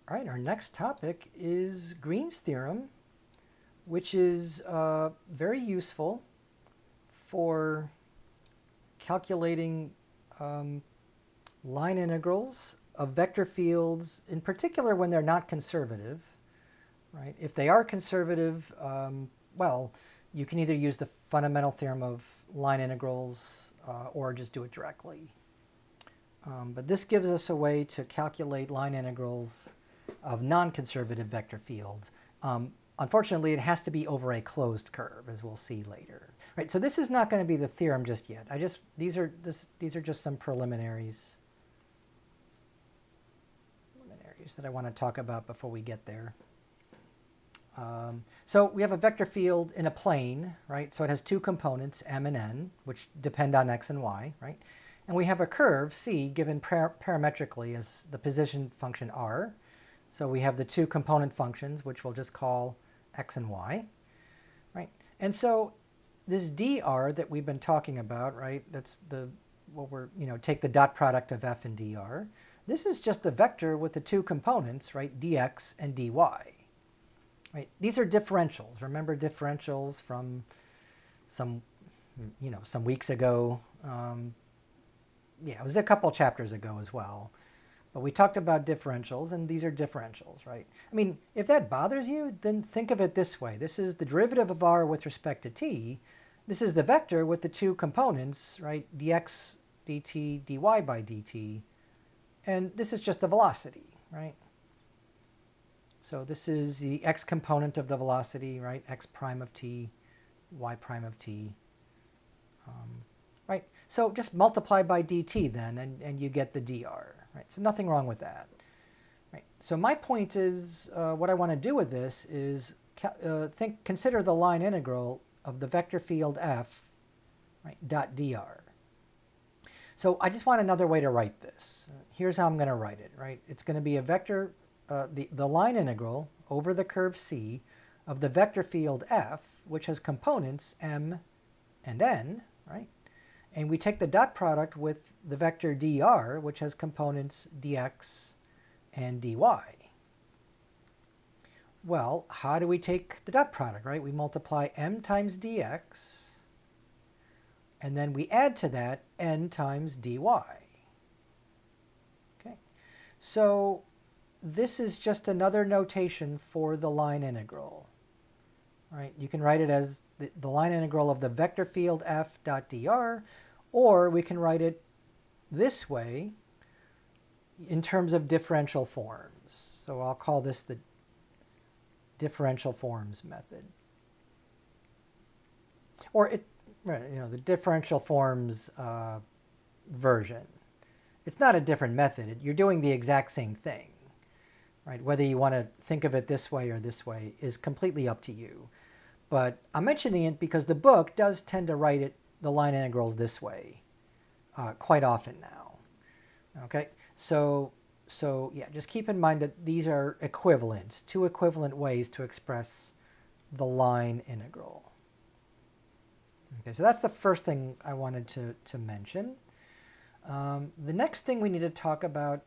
All right, our next topic is Green's theorem, which is very useful for calculating line integrals of vector fields, in particular when they're not conservative, right? If they are conservative, well, you can either use the fundamental theorem of line integrals or just do it directly. But this gives us a way to calculate line integrals of non-conservative vector fields. Unfortunately, it has to be over a closed curve, as we'll see later. Right, so this is not going to be the theorem just yet. These are just some preliminaries that I want to talk about before we get there. So we have a vector field in a plane, right? So it has two components, m and n, which depend on x and y, right? And we have a curve, c, given parametrically as the position function r. So we have the two component functions, which we'll just call x and y, right? And so this dr that we've been talking about, right? That's what we're, take the dot product of f and dr. This is just the vector with the two components, right? Dx and dy. Right? These are differentials. Remember differentials from some weeks ago. Yeah, it was a couple chapters ago as well. But we talked about differentials, and these are differentials, right? I mean, if that bothers you, then think of it this way. This is the derivative of r with respect to t. This is the vector with the two components, right? Dx dt, dy by dt. And this is just the velocity, right? So this is the x component of the velocity, right? X prime of t, y prime of t, right? So just multiply by dt then, and you get the dr, right? So nothing wrong with that, right? So my point is, what I want to do with this is consider the line integral of the vector field f, right, dot dr. So I just want another way to write this. Here's how I'm going to write it, right? It's going to be a vector, the line integral over the curve C of the vector field f, which has components m and n, right? And we take the dot product with the vector dr, which has components dx and dy. Well, how do we take the dot product, right? We multiply m times dx, and then we add to that n times dy. Okay, so this is just another notation for the line integral, right? You can write it as the line integral of the vector field f dot dr, or we can write it this way in terms of differential forms. So I'll call this the differential forms method. Or the differential forms version. It's not a different method. You're doing the exact same thing, right? Whether you want to think of it this way or this way is completely up to you. But I'm mentioning it because the book does tend to write the line integrals this way quite often now. Okay, so yeah, just keep in mind that these are equivalent, two equivalent ways to express the line integral. Okay, so that's the first thing I wanted to mention. The next thing we need to talk about,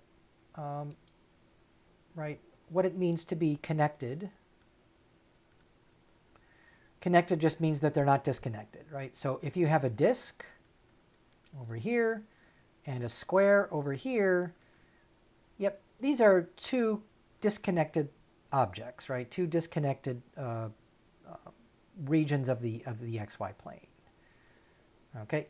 right, what it means to be connected. Connected just means that they're not disconnected, right? So if you have a disk over here and a square over here, yep, these are two disconnected objects, right? Two disconnected regions of the xy plane. Okay,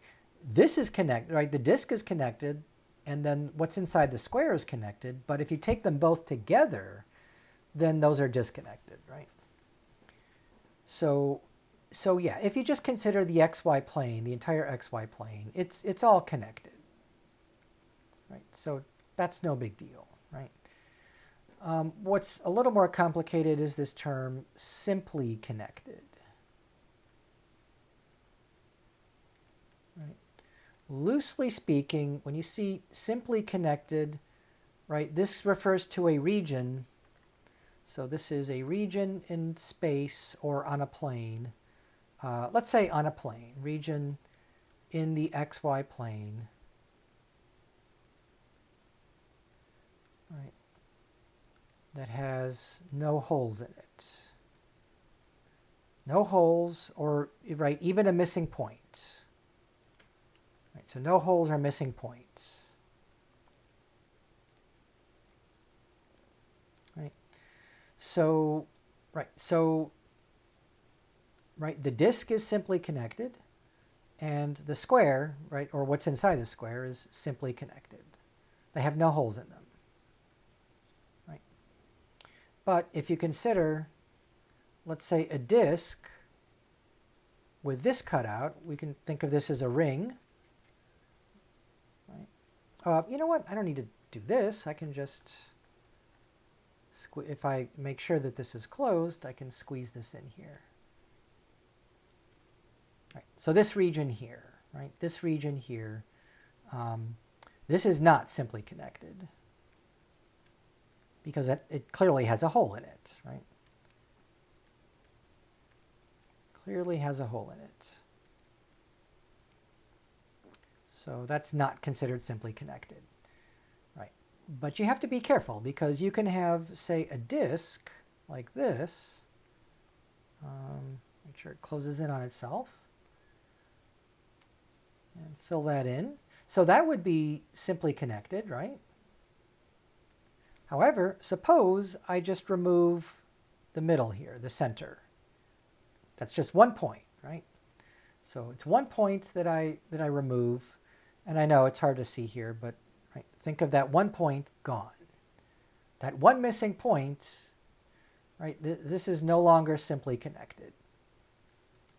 this is connected, right? The disk is connected, and then what's inside the square is connected. But if you take them both together, then those are disconnected, right? So yeah, if you just consider the xy plane, the entire xy plane, it's all connected, right? So that's no big deal, right? What's a little more complicated is this term simply connected. Right? Loosely speaking, when you see simply connected, right, this refers to a region. So this is a region in space or on a plane. Let's say on a plane, region in the xy plane. Right. that has no holes in it. No holes, or, right, even a missing point. Right, so no holes or missing points. Right. So, the disk is simply connected, and the square, right, or what's inside the square is simply connected. They have no holes in them. Right. But if you consider, let's say, a disk with this cutout, we can think of this as a ring. Right. You know what? I don't need to do this. I can just, if I make sure that this is closed, I can squeeze this in here. Right. So this region here, right? This region here, this is not simply connected because it clearly has a hole in it, right? Clearly has a hole in it. So that's not considered simply connected, right? But you have to be careful because you can have, say, a disk like this. Make sure it closes in on itself. And fill that in. So that would be simply connected, right? However, suppose I just remove the middle here, the center. That's just one point, right? So it's one point that I remove, and I know it's hard to see here, but right, think of that one point gone. That one missing point, right? This is no longer simply connected.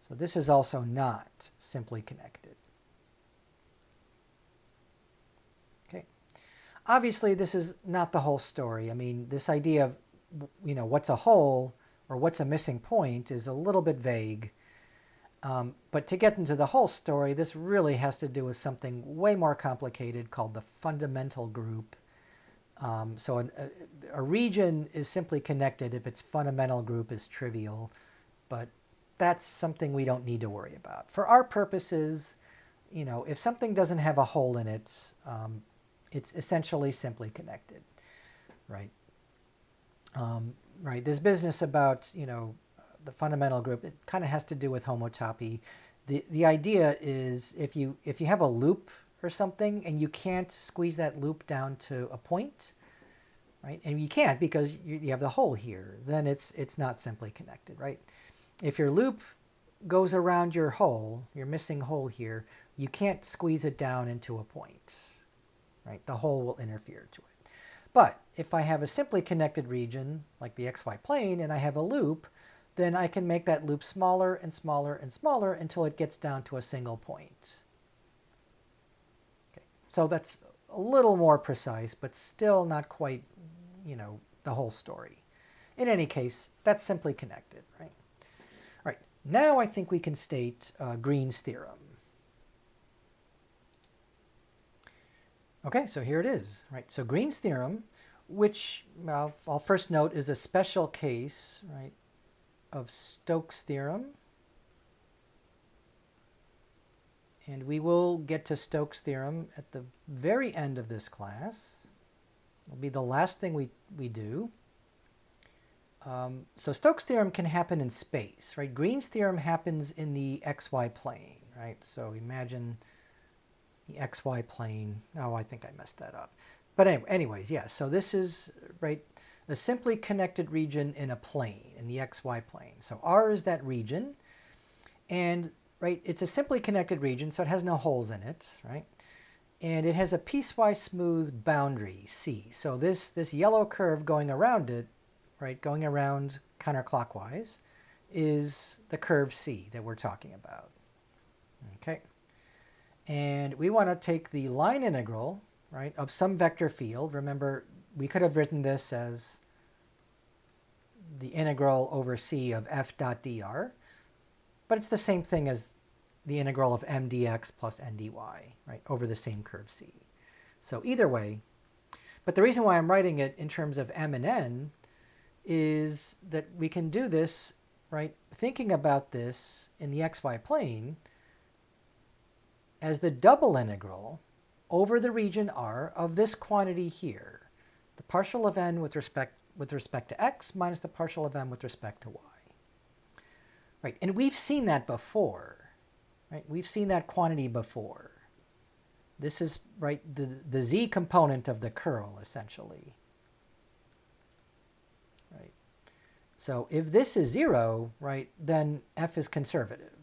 So this is also not simply connected. Obviously, this is not the whole story. I mean, this idea of, what's a hole or what's a missing point is a little bit vague. But to get into the whole story, this really has to do with something way more complicated called the fundamental group. So a region is simply connected if its fundamental group is trivial, but that's something we don't need to worry about. For our purposes, if something doesn't have a hole in it, it's essentially simply connected, right? Right. This business about the fundamental group, it kind of has to do with homotopy. The idea is if you have a loop or something and you can't squeeze that loop down to a point, right? And you can't because you have the hole here, then it's not simply connected, right? If your loop goes around your hole, your missing hole here, you can't squeeze it down into a point. Right? The hole will interfere to it. But if I have a simply connected region, like the xy plane, and I have a loop, then I can make that loop smaller and smaller and smaller until it gets down to a single point. Okay. So that's a little more precise, but still not quite, the whole story. In any case, that's simply connected, right? All right. Now I think we can state Green's theorem. Okay, so here it is, right? So Green's theorem, which I'll first note is a special case, right, of Stokes' theorem. And we will get to Stokes' theorem at the very end of this class. It'll be the last thing we do. So Stokes' theorem can happen in space, right? Green's theorem happens in the xy plane, right? So imagine the xy plane. Oh, I think I messed that up. But anyways, yeah, so this is, right, a simply connected region in a plane, in the xy plane. So R is that region, and, right, it's a simply connected region, so it has no holes in it, right? And it has a piecewise smooth boundary, C. So this yellow curve going around it, right, going around counterclockwise, is the curve C that we're talking about, okay? And we want to take the line integral, right, of some vector field. Remember, we could have written this as the integral over C of f dot dr, but it's the same thing as the integral of m dx plus n dy, right, over the same curve C. So either way, but the reason why I'm writing it in terms of m and n is that we can do this, right, thinking about this in the xy plane as the double integral over the region R of this quantity here, the partial of n with respect, with respect to x minus the partial of m with respect to y. Right, and we've seen that before. Right, we've seen that quantity before. This is, right, the z component of the curl, essentially. Right. So if this is 0, right, then f is conservative,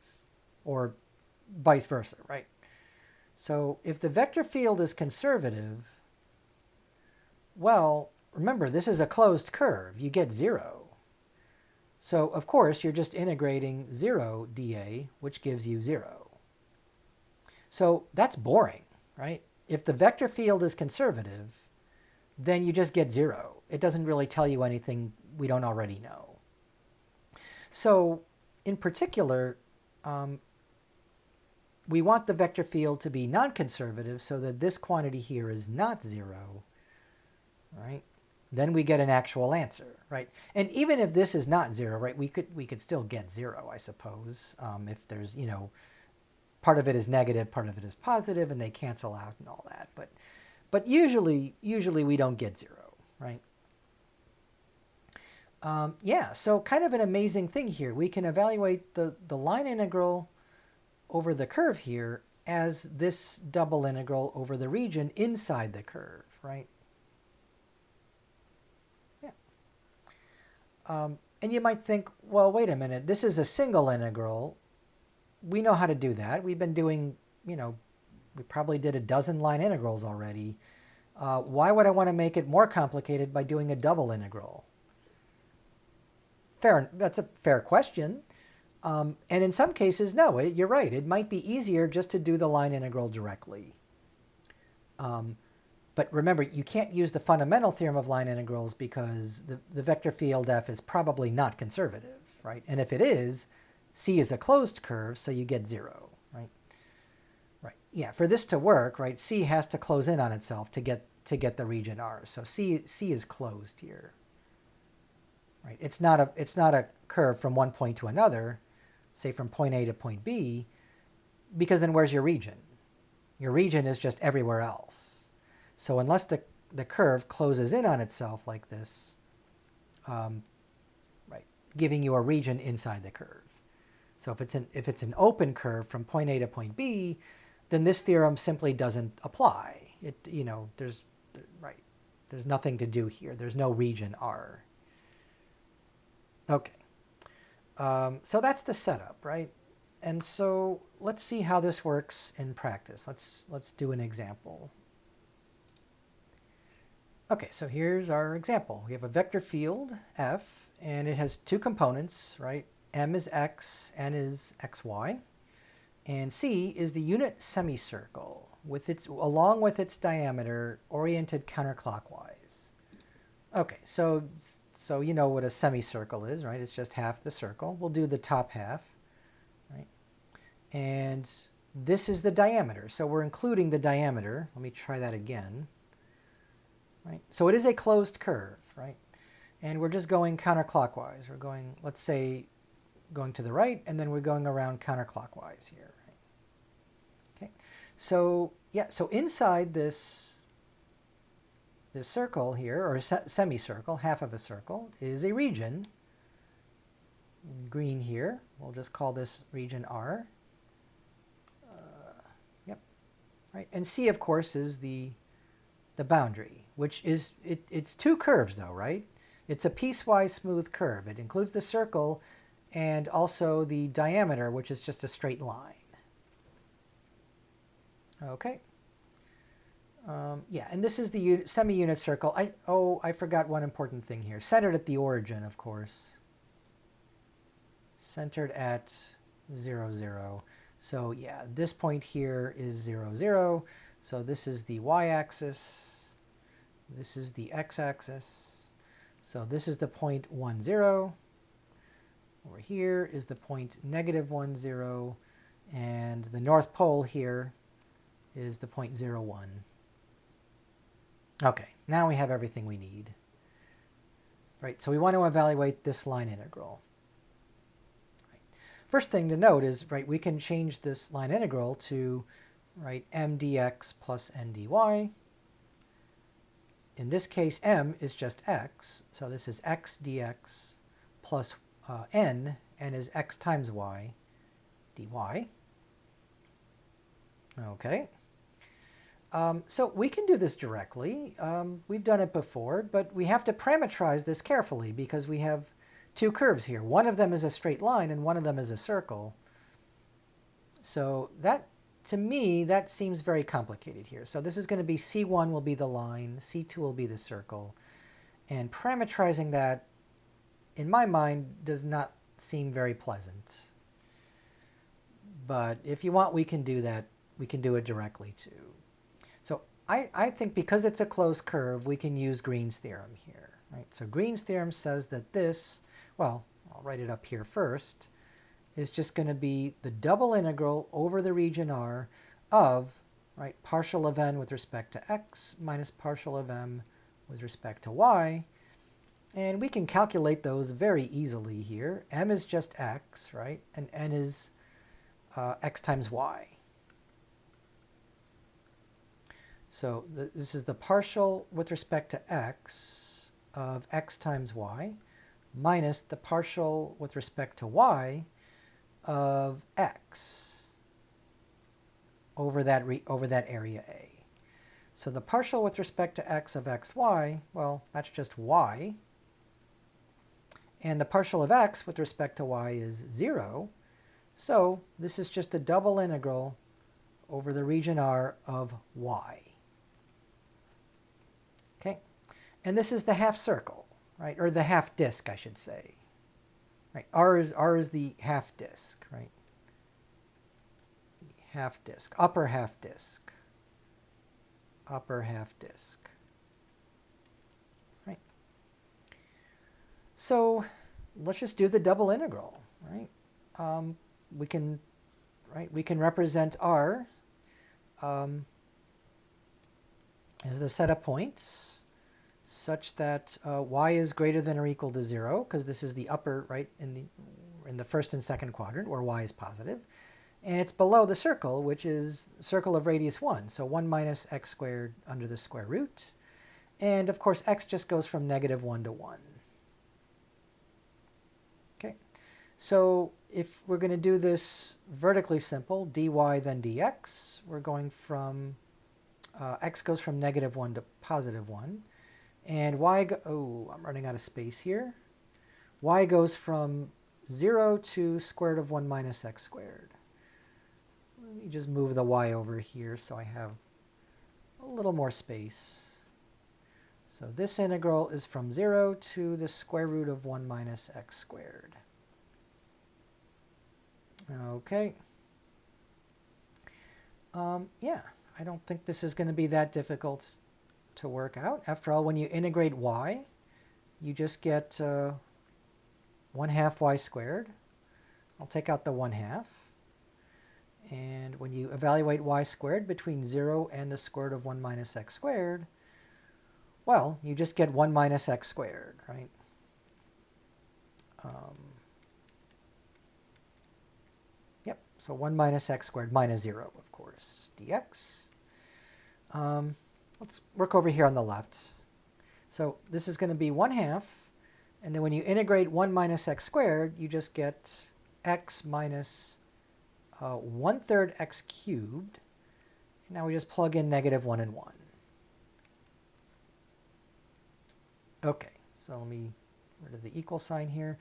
or vice versa, right? So if the vector field is conservative, well, remember, this is a closed curve. You get 0. So, of course, you're just integrating 0 dA, which gives you 0. So that's boring, right? If the vector field is conservative, then you just get 0. It doesn't really tell you anything we don't already know. So, in particular, we want the vector field to be non-conservative so that this quantity here is not 0, right? Then we get an actual answer, right? And even if this is not 0, right, we could still get 0, I suppose, if there's, you know, part of it is negative, part of it is positive, and they cancel out and all that. But usually we don't get 0, right? Yeah, so kind of an amazing thing here. We can evaluate the line integral over the curve here as this double integral over the region inside the curve, right? And you might think, well, wait a minute, this is a single integral. We know how to do that. We've been doing, you know, we probably did a dozen line integrals already. Why would I want to make it more complicated by doing a double integral? That's a fair question. And in some cases, no, you're right. It might be easier just to do the line integral directly. But remember, you can't use the fundamental theorem of line integrals because the vector field f is probably not conservative, right? And if it is, C is a closed curve, so you get 0, right? Right. Yeah, for this to work, right, C has to close in on itself to get the region R. So C is closed here. Right? It's not a curve from one point to another, say from point A to point B, because then where's your region? Your region is just everywhere else. So unless the curve closes in on itself like this, right, giving you a region inside the curve. So if it's an open curve from point A to point B, then this theorem simply doesn't apply. There's nothing to do here. There's no region R. Okay. So that's the setup, right? And so let's see how this works in practice. Let's do an example. Okay, so here's our example. We have a vector field, f, and it has two components, right? M is x, n is xy, and C is the unit semicircle along with its diameter oriented counterclockwise. Okay, so you know what a semicircle is, right? It's just half the circle. We'll do the top half, right? And this is the diameter, so we're including the diameter. Let me try that again. Right? So it is a closed curve, right? And we're just going counterclockwise. We're going, let's say, going to the right, and then we're going around counterclockwise here. Right? Okay. So yeah, so inside this circle here, or semicircle, half of a circle, is a region. Green here. We'll just call this region R. Yep. Right. And C, of course, is the boundary, which is, it's two curves though, right? It's a piecewise smooth curve. It includes the circle and also the diameter, which is just a straight line. Okay. Yeah, and this is the semi-unit circle. I forgot one important thing here. Centered at the origin, of course. Centered at 0, 0. So yeah, this point here is 0, 0. So this is the y-axis. This is the x-axis. So this is the point 1, 0. Over here is the point -1, 0. And the North Pole here is the point 0, 1. Okay, now we have everything we need. Right, so we want to evaluate this line integral. Right. First thing to note is, right, we can change this line integral to, right, m dx plus n dy. in this case, m is just x, so this is x dx plus n is x times y dy. Okay. So we can do this directly. We've done it before, but we have to parameterize this carefully because we have two curves here. One of them is a straight line and one of them is a circle. So that, to me, that seems very complicated here. So this is going to be C1 will be the line, C2 will be the circle. And parametrizing that, in my mind, does not seem very pleasant. But if you want, we can do that. We can do it directly too. So I think because it's a closed curve, we can use Green's theorem here. Right? So Green's theorem says that this, well, I'll write it up here first, is just going to be the double integral over the region R of, right, partial of n with respect to x minus partial of m with respect to y. And we can calculate those very easily here. M is just x, right? And n is x times y. So this is the partial with respect to x of x times y minus the partial with respect to y of x over that area A. So the partial with respect to x of xy, well, that's just y. And the partial of x with respect to y is 0. So this is just a double integral over the region R of y. Okay, and this is the half circle, right? Or the half disk, I should say. Right, R is the half disk, right? Half disk, upper half disk, upper half disk. Right. So let's just do the double integral, right? We can represent R as the set of points such that y is greater than or equal to 0, because this is the upper, right, in the first and second quadrant where y is positive. And it's below the circle, which is circle of radius 1, so 1 minus x squared under the square root. And of course, x just goes from -1 to 1. Okay, so if we're going to do this vertically simple, dy then dx, we're going from, x goes from -1 to +1. And y, oh, I'm running out of space here. Y goes from 0 to square root of 1 minus x squared. Let me just move the y over here so I have a little more space. So this integral is from 0 to the square root of 1 minus x squared. Okay. Yeah, I don't think this is going to be that difficult to work out. After all, when you integrate y, you just get 1/2 y squared. I'll take out the 1/2. And when you evaluate y squared between 0 and the square root of 1 minus x squared, well, you just get 1 minus x squared, right? Yep, so 1 minus x squared minus 0, of course, dx. Let's work over here on the left. So this is going to be 1/2, and then when you integrate 1 minus x squared, you just get x minus 1/3 x cubed. Now we just plug in -1 and 1. Okay, so let me get rid of the equal sign here.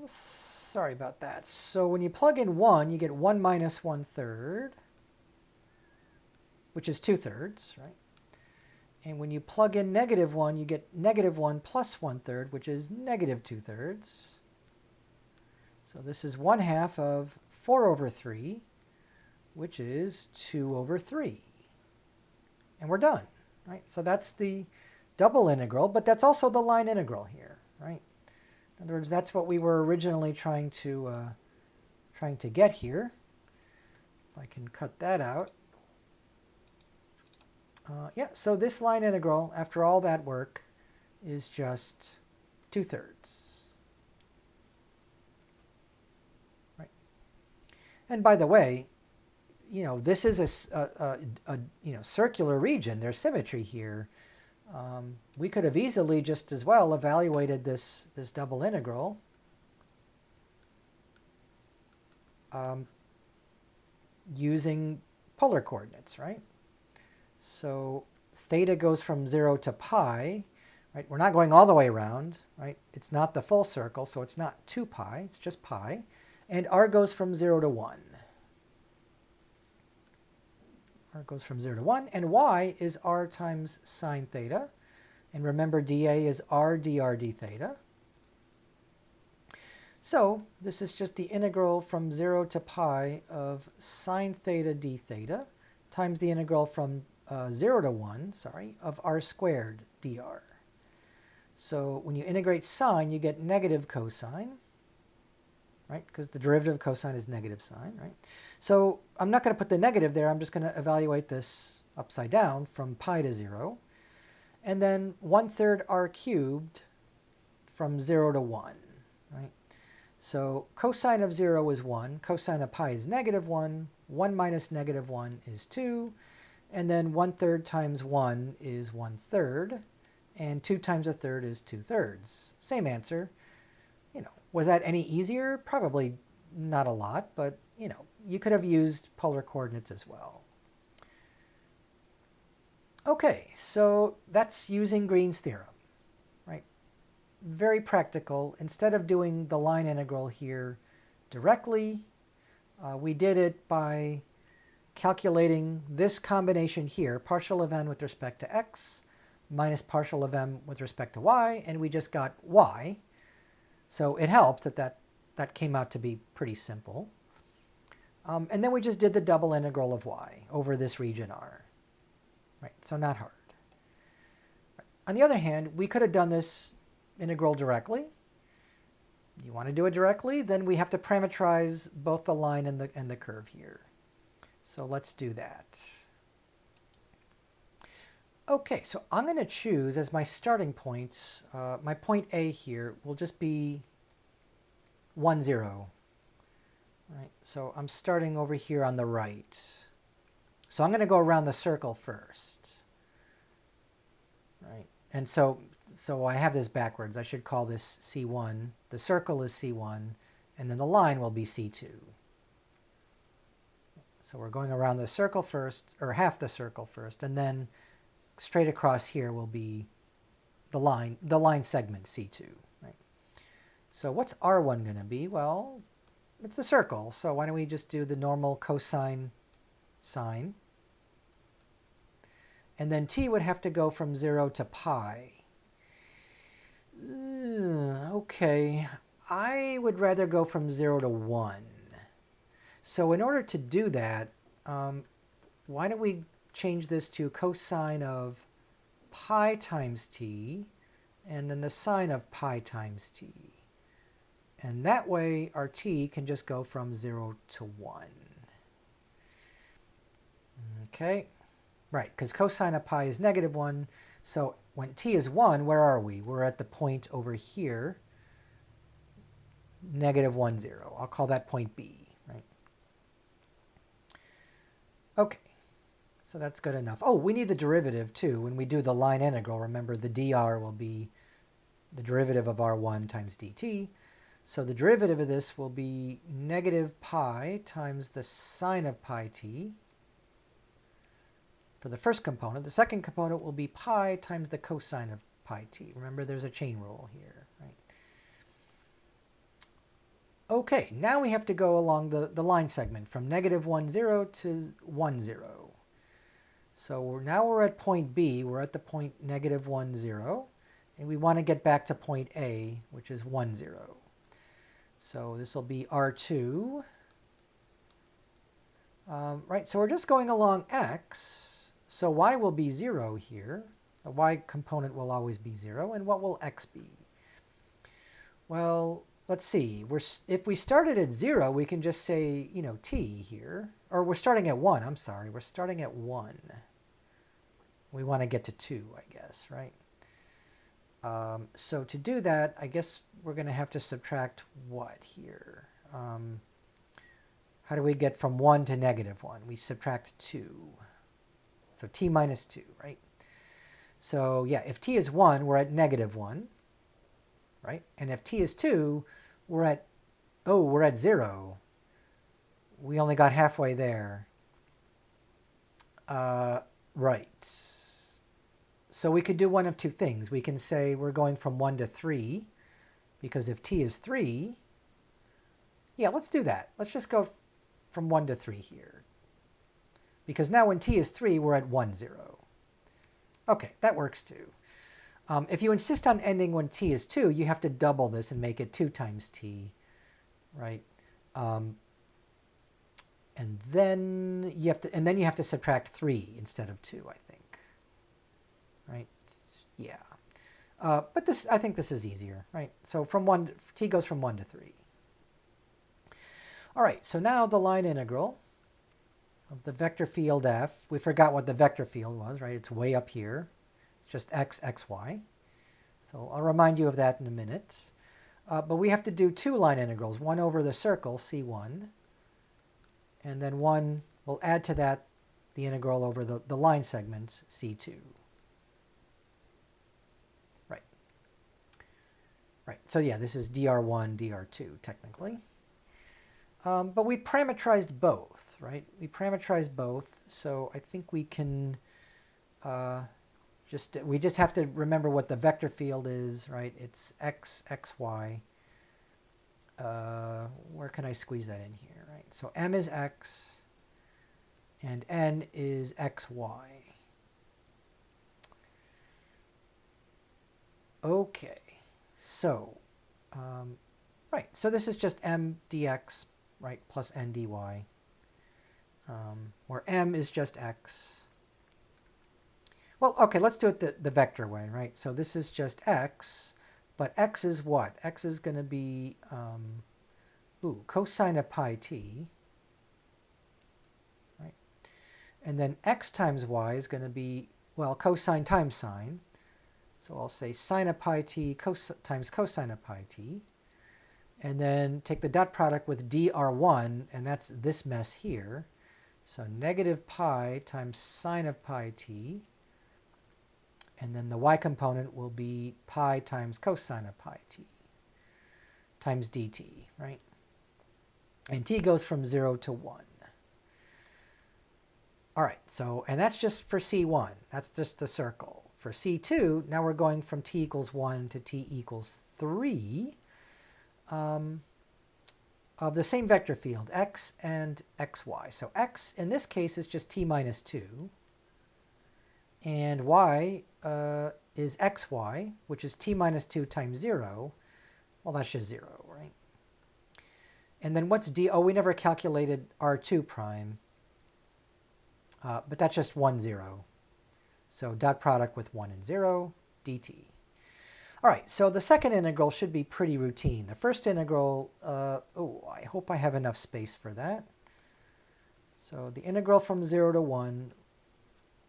Sorry about that. So when you plug in 1, you get 1 minus 1/3, which is 2/3, right? And when you plug in -1, you get -1 plus 1/3, which is -2/3. So this is 1/2 of 4/3, which is 2/3. And we're done, right? So that's the double integral, but that's also the line integral here, right? In other words, that's what we were originally trying to get here. If I can cut that out. Yeah, so this line integral, after all that work, is just 2/3. Right. And by the way, this is a circular region. There's symmetry here. We could have easily just as well evaluated this double integral using polar coordinates, right? So theta goes from 0 to pi, right? We're not going all the way around, right? It's not the full circle, so it's not 2 pi, it's just pi. And r goes from 0 to 1. R goes from 0 to 1, and y is r times sine theta. And remember, dA is r dr d theta. So this is just the integral from 0 to pi of sine theta d theta times the integral from 0 to 1, of r squared dr. So when you integrate sine, you get negative cosine, right? Because the derivative of cosine is negative sine, right? So I'm not going to put the negative there. I'm just going to evaluate this upside down from pi to 0. And then 1/3 r cubed from 0 to 1, right? So cosine of 0 is 1. Cosine of pi is negative 1. 1 minus negative 1 is 2. And then 1/3 times 1 is 1/3. And 2 times 1/3 is 2/3. Same answer. Was that any easier? Probably not a lot, but you could have used polar coordinates as well. Okay, so that's using Green's theorem, right? Very practical. Instead of doing the line integral here directly, we did it by calculating this combination here, partial of n with respect to x minus partial of m with respect to y, and we just got y. So it helps that came out to be pretty simple. And then we just did the double integral of y over this region R. Right, so not hard. Right. On the other hand, we could have done this integral directly. You want to do it directly, then we have to parametrize both the line and the curve here. So let's do that. Okay, so I'm going to choose as my starting point, my point A here will just be 1, 0. Right, so I'm starting over here on the right. So I'm going to go around the circle first. Right, and so I have this backwards. I should call this C1. The circle is C1, and then the line will be C2. So we're going around the circle first, or half the circle first, and then straight across here will be the line segment C2. Right? So what's R1 going to be? Well, it's the circle, so why don't we just do the normal cosine sine. And then t would have to go from 0 to pi. Okay, I would rather go from 0 to 1. So in order to do that, why don't we change this to cosine of pi times t, and then the sine of pi times t. And that way, our t can just go from 0 to 1. Okay, right, because cosine of pi is negative 1. So when t is 1, where are we? We're at the point over here, negative 1, 0. I'll call that point B, right? Okay, so that's good enough. Oh, we need the derivative too. When we do the line integral, remember the dr will be the derivative of r1 times dt. So the derivative of this will be negative pi times the sine of pi t for the first component. The second component will be pi times the cosine of pi t. Remember, there's a chain rule here, right? Okay, now we have to go along the line segment from negative 1, 0 to 1, 0. So now we're at point B. We're at the point negative 1, 0. And we want to get back to point A, which is 1, 0. So this will be R2. Right, so we're just going along x. So y will be 0 here. The y component will always be 0. And what will x be? Well, let's see. If we started at 0, we can just say, t here. Or we're starting at 1. I'm sorry. We're starting at 1. We want to get to 2, I guess, right? So to do that, I guess we're going to have to subtract what here? How do we get from 1 to negative 1? We subtract 2. So t minus 2, right? So yeah, if t is 1, we're at negative 1, right? And if t is 2, we're at, oh, we're at 0. We only got halfway there. Right. So we could do one of two things. We can say we're going from 1 to 3, because if t is 3, yeah, let's do that. Let's just go from 1 to 3 here. Because now when t is 3, we're at 1, 0. Okay, that works too. If you insist on ending when t is 2, you have to double this and make it 2 times t, right? And then you have to subtract 3 instead of 2, I think. Right? Yeah. But this, I think this is easier, right? So t goes from 1 to 3. All right, so now the line integral of the vector field f. We forgot what the vector field was, right? It's way up here. It's just x, x, y. So I'll remind you of that in a minute. But we have to do 2 line integrals, one over the circle, C1, and then one, we'll add to that the integral over the line segments, C2. Right. Right. So yeah, this is dr1, dr2, technically. But we parametrized both, right? We parametrized both, so I think we can we just have to remember what the vector field is, right? It's x, x, y. Where can I squeeze that in here, right? So m is x, and n is x, y. Okay, so, right, so this is just m dx, right, plus n dy, where m is just x. Well, okay, let's do it the vector way, right? So this is just x, but x is what? X is going to be cosine of pi t, right? And then x times y is going to be, well, cosine times sine. So I'll say sine of pi t times cosine of pi t. And then take the dot product with dr1, and that's this mess here. So negative pi times sine of pi t. And then the y component will be pi times cosine of pi t times dt, right? And t goes from 0 to 1. All right, so, and that's just for C1. That's just the circle. For C2, now we're going from t equals 1 to t equals 3 of the same vector field, x and xy. So x, in this case, is just t minus 2. And y is xy, which is t minus 2 times 0. Well, that's just 0, right? And then what's d? Oh, we never calculated r2 prime. But that's just 1, 0. So dot product with 1 and 0, dt. All right, so the second integral should be pretty routine. The first integral, I hope I have enough space for that. So the integral from 0 to 1,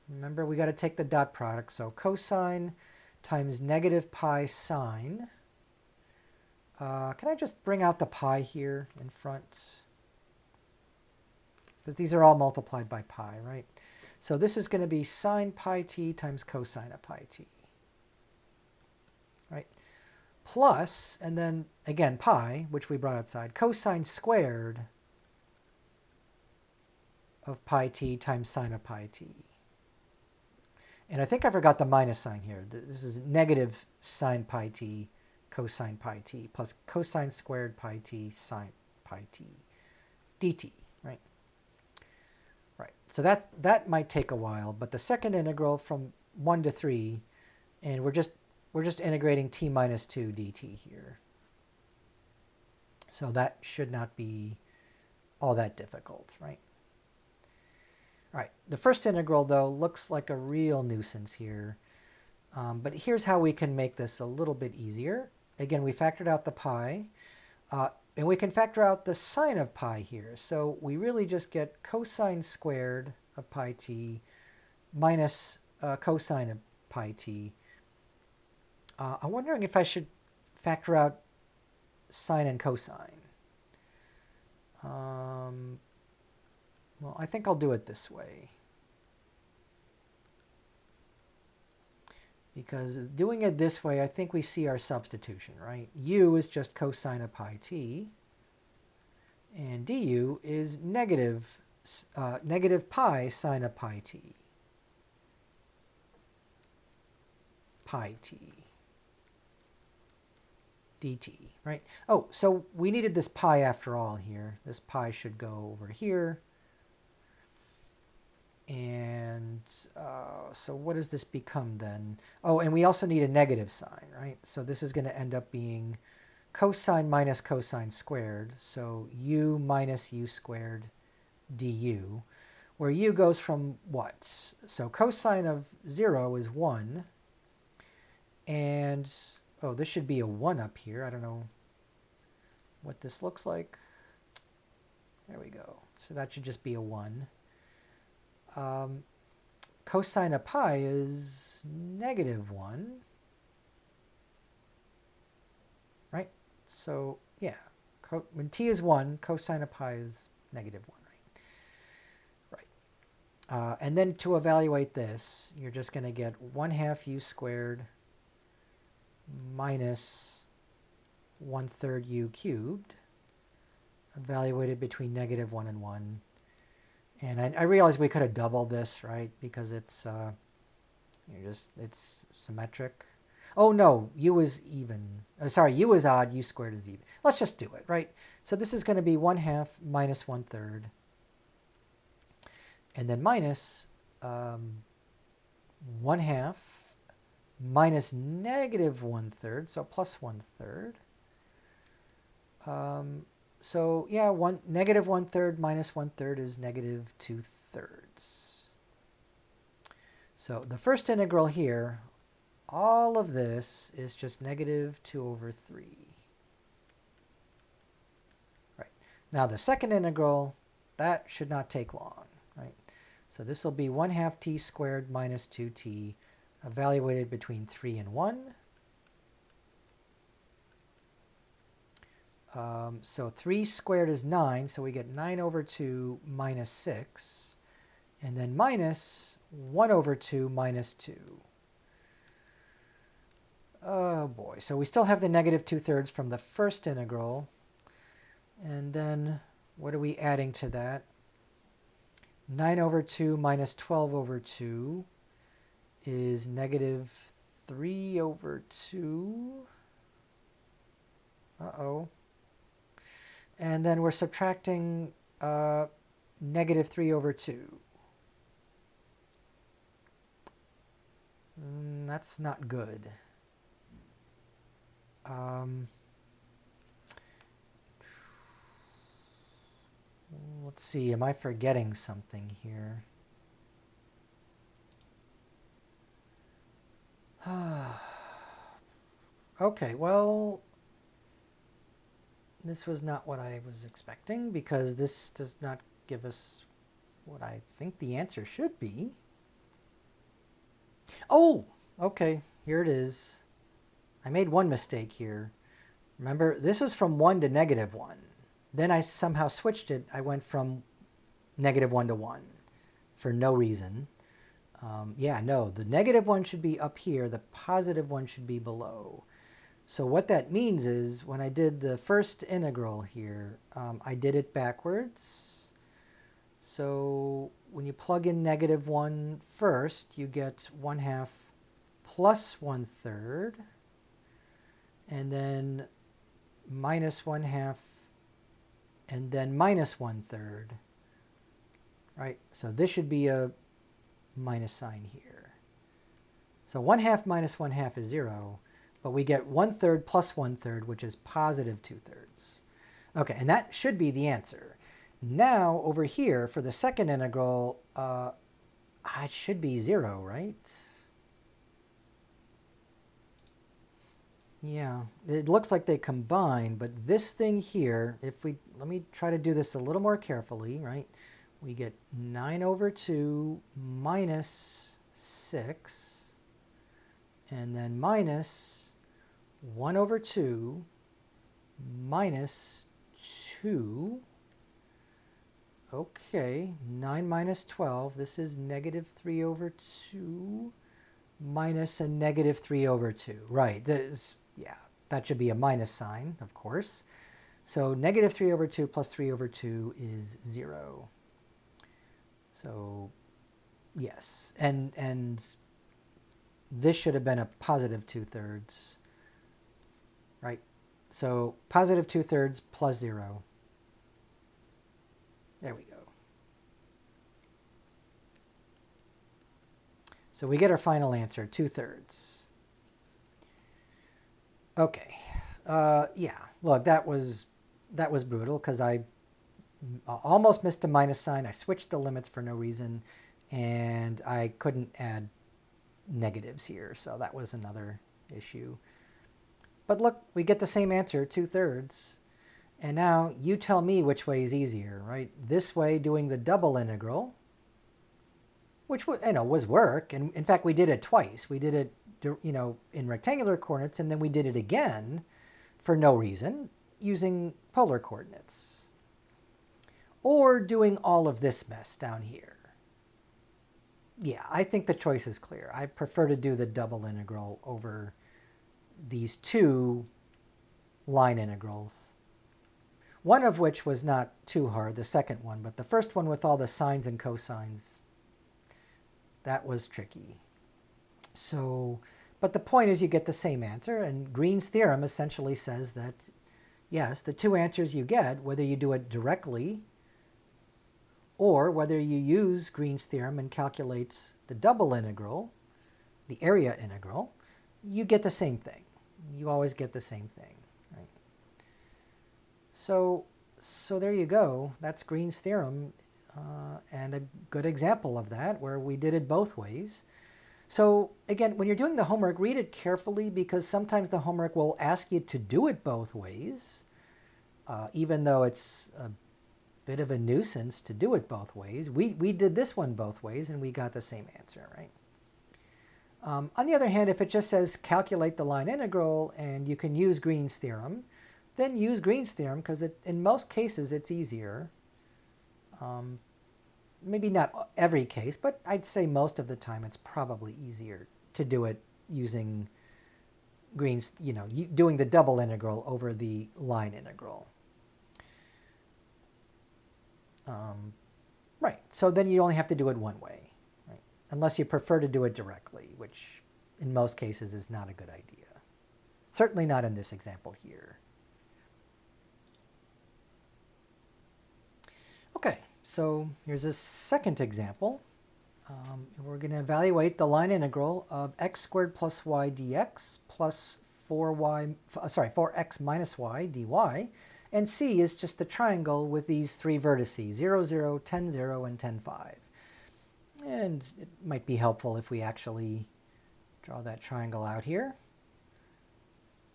remember we got to take the dot product. So cosine times negative pi sine. Can I just bring out the pi here in front? Because these are all multiplied by pi, right? So this is going to be sine pi t times cosine of pi t. Right? Plus, and then again pi, which we brought outside, cosine squared of pi t times sine of pi t. And I think I forgot the minus sign here. This is negative sine pi t cosine pi t plus cosine squared pi t sine pi t dt, right? Right. So that might take a while, but the second integral from 1 to 3, and we're just integrating t minus 2 dt here. So that should not be all that difficult, right? All right. The first integral, though, looks like a real nuisance here. But here's how we can make this a little bit easier. Again, we factored out the pi. And we can factor out the sine of pi here. So we really just get cosine squared of pi t minus cosine of pi t. I'm wondering if I should factor out sine and cosine. Well, I think I'll do it this way. because doing it this way, I think we see our substitution, right? U is just cosine of pi t, and du is negative pi sine of pi t. Pi t dt, right? Oh, so we needed this pi after all here. This pi should go over here. And so what does this become then? Oh, and we also need a negative sign, right? So this is going to end up being cosine minus cosine squared. So u minus u squared du, where u goes from what? So cosine of 0 is 1. And, oh, this should be a 1 up here. I don't know what this looks like. There we go. So that should just be a 1. Cosine of pi is negative 1. Right? So, yeah. When t is 1, cosine of pi is negative 1, right? Right. And then to evaluate this, you're just going to get 1/2 u squared minus 1/3 u cubed, evaluated between negative 1 and 1. And I realized we could have doubled this, right? Because it's it's symmetric. Oh no, u is even. Sorry, u is odd, u squared is even. Let's just do it, right? So this is going to be 1/2 minus 1/3, and then minus 1/2 minus negative 1/3, so plus 1/3. So yeah, negative 1/3 minus 1/3 is negative 2/3. So the first integral here, all of this is just negative 2/3. Right. Now the second integral, that should not take long, right? So this will be 1/2 t squared minus 2t, evaluated between 3 and 1. So 3 squared is 9, so we get 9/2 minus 6, and then minus 1/2 minus 2. Oh boy, so we still have the negative 2/3 from the first integral, and then what are we adding to that? 9/2 minus 12/2 is negative 3/2. Uh-oh. And then we're subtracting negative 3/2. That's not good. Let's see, am I forgetting something here? Okay, well, this was not what I was expecting, because this does not give us what I think the answer should be. Oh, okay, here it is. I made one mistake here. Remember, this was from 1 to negative 1. Then I somehow switched it. I went from negative 1 to 1 for no reason. Yeah, no, the negative 1 should be up here. The positive 1 should be below. So what that means is when I did the first integral here, I did it backwards. So when you plug in negative 1 first, you get 1/2 plus 1/3, and then minus 1/2, and then minus 1/3. Right? So this should be a minus sign here. So 1/2 minus 1/2 is 0. But we get 1/3 plus 1/3, which is positive 2/3. Okay, and that should be the answer. Now, over here, for the second integral, it should be 0, right? Yeah, it looks like they combine, but this thing here, let me try to do this a little more carefully, right? We get 9/2 minus 6, and then minus 1/2 minus 2. Okay, 9 minus 12. This is negative 3/2 minus a negative 3 over 2. Right, yeah, that should be a minus sign, of course. So negative 3 over 2 plus 3 over 2 is 0. So yes, and this should have been a positive 2/3, right? So positive 2/3 plus 0. There we go. So we get our final answer, 2/3. Okay. Yeah, look, that was brutal because I almost missed a minus sign. I switched the limits for no reason, and I couldn't add negatives here, so that was another issue. But look, we get the same answer, 2/3. And now you tell me which way is easier, right? This way, doing the double integral, which was work. And in fact, we did it twice. We did it in rectangular coordinates, and then we did it again for no reason using polar coordinates. Or doing all of this mess down here. Yeah, I think the choice is clear. I prefer to do the double integral over these two line integrals. One of which was not too hard, the second one, but the first one with all the sines and cosines, that was tricky. So, but the point is you get the same answer, and Green's theorem essentially says that, yes, the two answers you get, whether you do it directly or whether you use Green's theorem and calculate the double integral, the area integral, you get the same thing. You always get the same thing, right? So there you go. That's Green's theorem, and a good example of that where we did it both ways. So again, when you're doing the homework, read it carefully because sometimes the homework will ask you to do it both ways, even though it's a bit of a nuisance to do it both ways. We did this one both ways and we got the same answer, right? On the other hand, if it just says calculate the line integral and you can use Green's theorem, then use Green's theorem because in most cases it's easier. Maybe not every case, but I'd say most of the time it's probably easier to do it using Green's, doing the double integral over the line integral. Right, so then you only have to do it one way, right? Unless you prefer to do it directly, which in most cases is not a good idea. Certainly not in this example here. Okay, so here's a second example. We're going to evaluate the line integral of x squared plus y dx plus 4x minus y dy. And C is just the triangle with these three vertices, 0, 0, 10, 0, and 10, 5. And it might be helpful if we actually draw that triangle out here.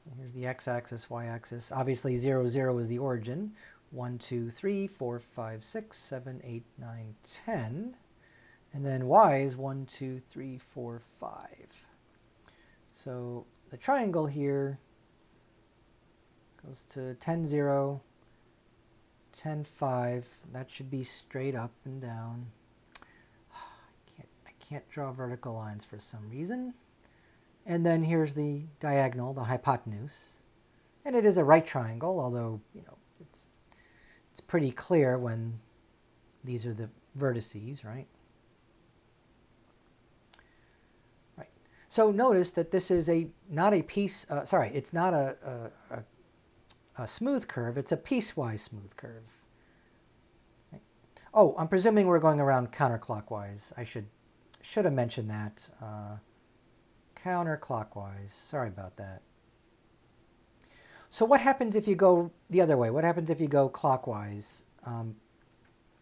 So here's the x-axis, y-axis. Obviously, 0, 0 is the origin. 1, 2, 3, 4, 5, 6, 7, 8, 9, 10. And then y is 1, 2, 3, 4, 5. So the triangle here goes to 10, 0, 10, 5. That should be straight up and down. I can't draw vertical lines for some reason. And then here's the diagonal, the hypotenuse. And it is a right triangle, although, it's pretty clear when these are the vertices, right? Right. So notice that this is not a piece, it's not a smooth curve, it's a piecewise smooth curve. Right. Oh, I'm presuming we're going around counterclockwise. I should have mentioned that. Counterclockwise, sorry about that. So what happens if you go the other way? What happens if you go clockwise?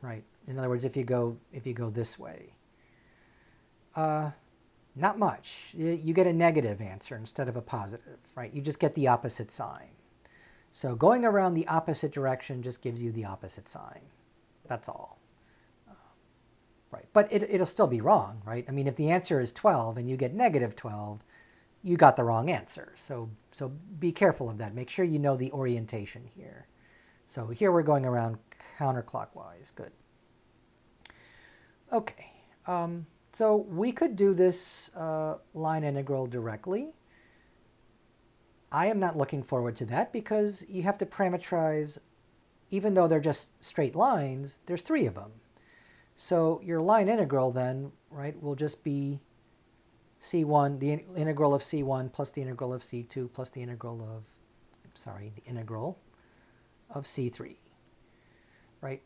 Right, in other words, if you go this way. Not much. You get a negative answer instead of a positive, right? You just get the opposite sign. So going around the opposite direction just gives you the opposite sign. That's all. Right, but it'll still be wrong, right? I mean, if the answer is 12 and you get negative 12, you got the wrong answer. So be careful of that. Make sure you know the orientation here. So here we're going around counterclockwise. Good. Okay. So we could do this line integral directly. I am not looking forward to that because you have to parameterize, even though they're just straight lines, there's 3 of them. So your line integral then, right, will just be C1, the integral of C1 plus the integral of C2 plus the integral of, the integral of C3, right?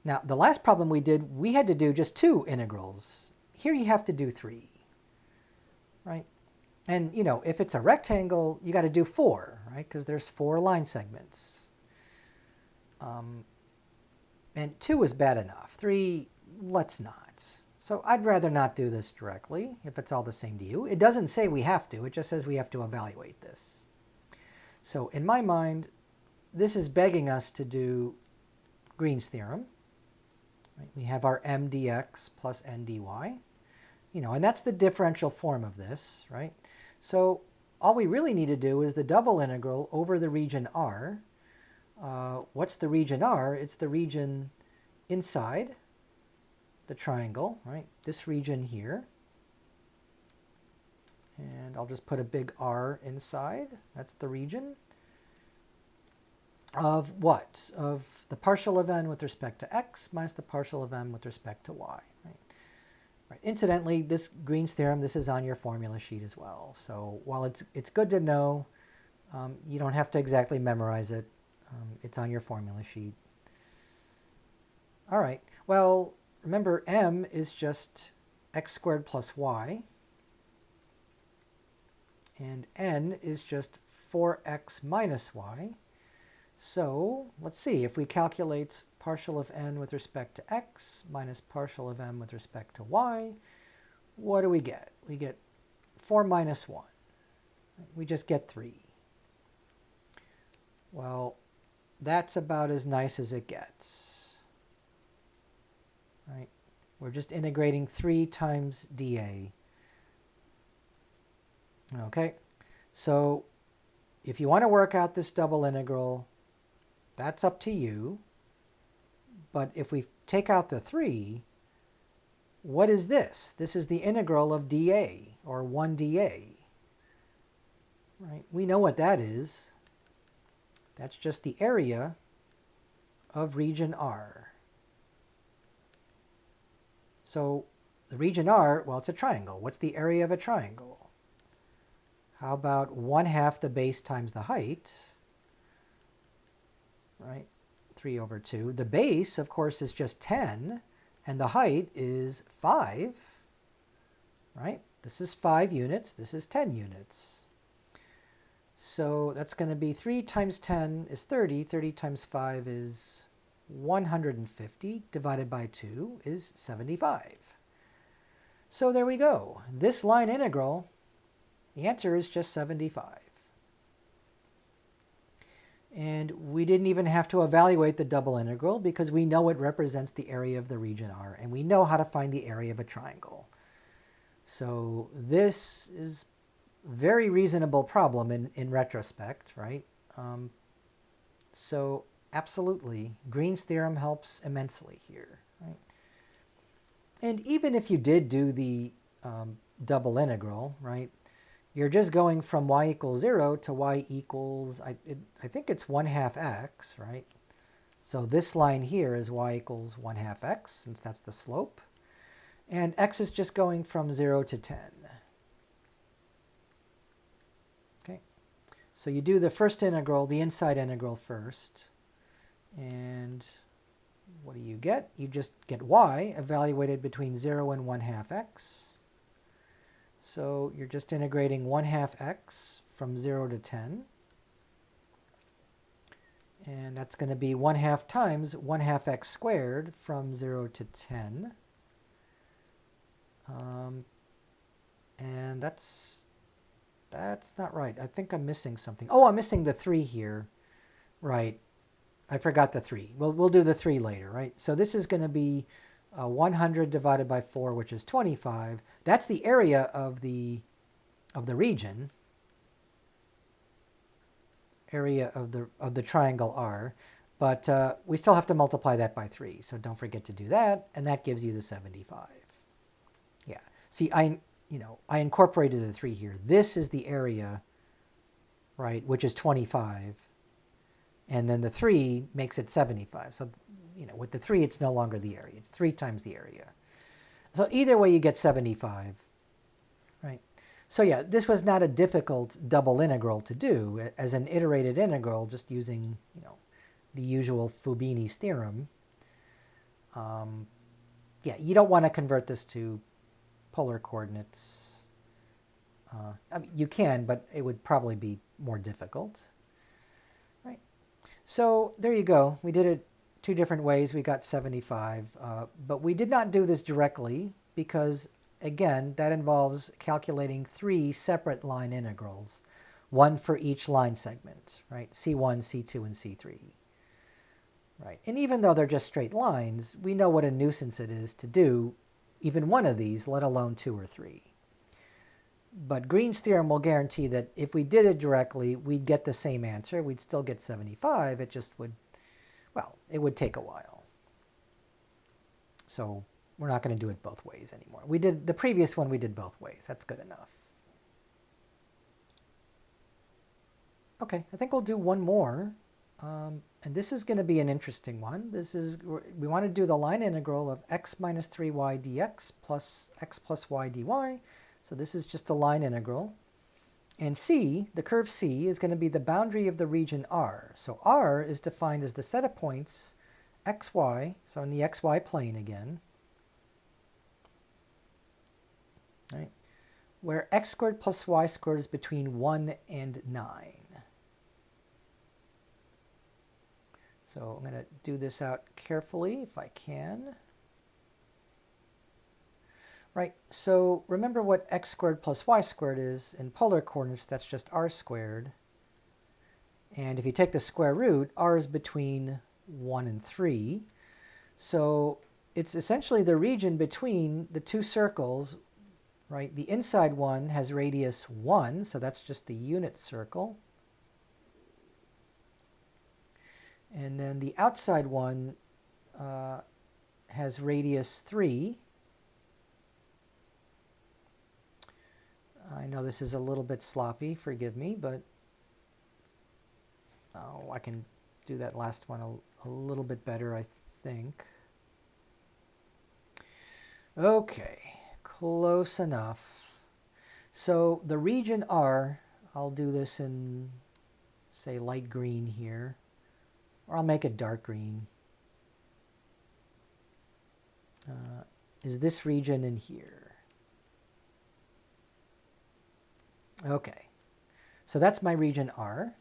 Now, the last problem we did, we had to do just 2 integrals. Here you have to do 3, right? And, you know, if it's a rectangle, you got to do 4, right? Because there's 4 line segments. And 2 is bad enough. 3, let's not. So I'd rather not do this directly if it's all the same to you. It doesn't say we have to. It just says we have to evaluate this. So in my mind, this is begging us to do Green's theorem. Right? We have our m dx plus n dy. You know, and that's the differential form of this, right? So all we really need to do is the double integral over the region R. What's the region R? It's the region inside the triangle, right? This region here. And I'll just put a big R inside. That's the region of what? Of the partial of n with respect to x minus the partial of n with respect to y, right? Right. Incidentally, this Green's theorem, this is on your formula sheet as well. So while it's good to know, you don't have to exactly memorize it. It's on your formula sheet. All right. Well, remember, m is just x squared plus y. And n is just 4x minus y. So let's see, if we calculate partial of n with respect to x minus partial of m with respect to y, what do we get? We get 4 minus 1. We just get 3. Well, that's about as nice as it gets. Right? We're just integrating 3 times dA. Okay, so if you want to work out this double integral, that's up to you. But if we take out the 3, what is this? This is the integral of dA, or 1 dA. Right? We know what that is. That's just the area of region R. So the region R, well, it's a triangle. What's the area of a triangle? How about 1/2 the base times the height? Right? 3 over 2. The base, of course, is just 10, and the height is 5. Right? This is 5 units. This is 10 units. So that's going to be 3 times 10 is 30. 30 times 5 is 150. Divided by 2 is 75. So there we go. This line integral, the answer is just 75. And we didn't even have to evaluate the double integral because we know it represents the area of the region R, and we know how to find the area of a triangle. So this is a very reasonable problem in retrospect, right? So absolutely, Green's theorem helps immensely here, right? And even if you did do the double integral, right, you're just going from y equals 0 to y equals, I think it's 1/2 x, right? So this line here is y equals 1/2 x, since that's the slope. And x is just going from 0 to 10. Okay, so you do the first integral, the inside integral first. And what do you get? You just get y evaluated between 0 and 1/2 x. So you're just integrating 1/2 x from 0 to 10. And that's going to be 1/2 times 1/2 x squared from 0 to 10. And that's not right. I think I'm missing something. Oh, I'm missing the 3 here. Right. I forgot the 3. We'll do the 3 later, right? So this is going to be 100 divided by 4, which is 25. That's the area of the region, area of the triangle R. But we still have to multiply that by 3, so don't forget to do that, and that gives you the 75. Yeah. See, I incorporated the 3 here. This is the area, right, which is 25. And then the 3 makes it 75. So, with the 3, it's no longer the area. It's 3 times the area. So either way, you get 75, right? So yeah, this was not a difficult double integral to do. As an iterated integral, just using, the usual Fubini's theorem. Yeah, you don't want to convert this to polar coordinates. I mean, you can, but it would probably be more difficult, right? So there you go. We did it 2 different ways. We got 75, but we did not do this directly because, again, that involves calculating 3 separate line integrals, 1 for each line segment, right? C1, C2, and C3. Right. And even though they're just straight lines, we know what a nuisance it is to do even one of these, let alone 2 or 3. But Green's theorem will guarantee that if we did it directly, we'd get the same answer. We'd still get 75. It just would, well, it would take a while. So we're not going to do it both ways anymore. We did the previous one, we did both ways. That's good enough. Okay, I think we'll do one more. And this is going to be an interesting one. We want to do the line integral of x minus 3y dx plus x plus y dy. So this is just a line integral. And C, the curve C, is going to be the boundary of the region R. So R is defined as the set of points xy, so in the xy plane again, right, where x squared plus y squared is between 1 and 9. So I'm going to do this out carefully if I can. Right, so remember what x squared plus y squared is. In polar coordinates, that's just r squared. And if you take the square root, r is between 1 and 3. So it's essentially the region between the 2 circles, right? The inside one has radius 1, so that's just the unit circle. And then the outside one has radius 3. I know this is a little bit sloppy, forgive me, but I can do that last one a little bit better, I think. Okay, close enough. So the region R, I'll do this in, say, light green here. Or I'll make it dark green, is this region in here. Okay, so that's my region R.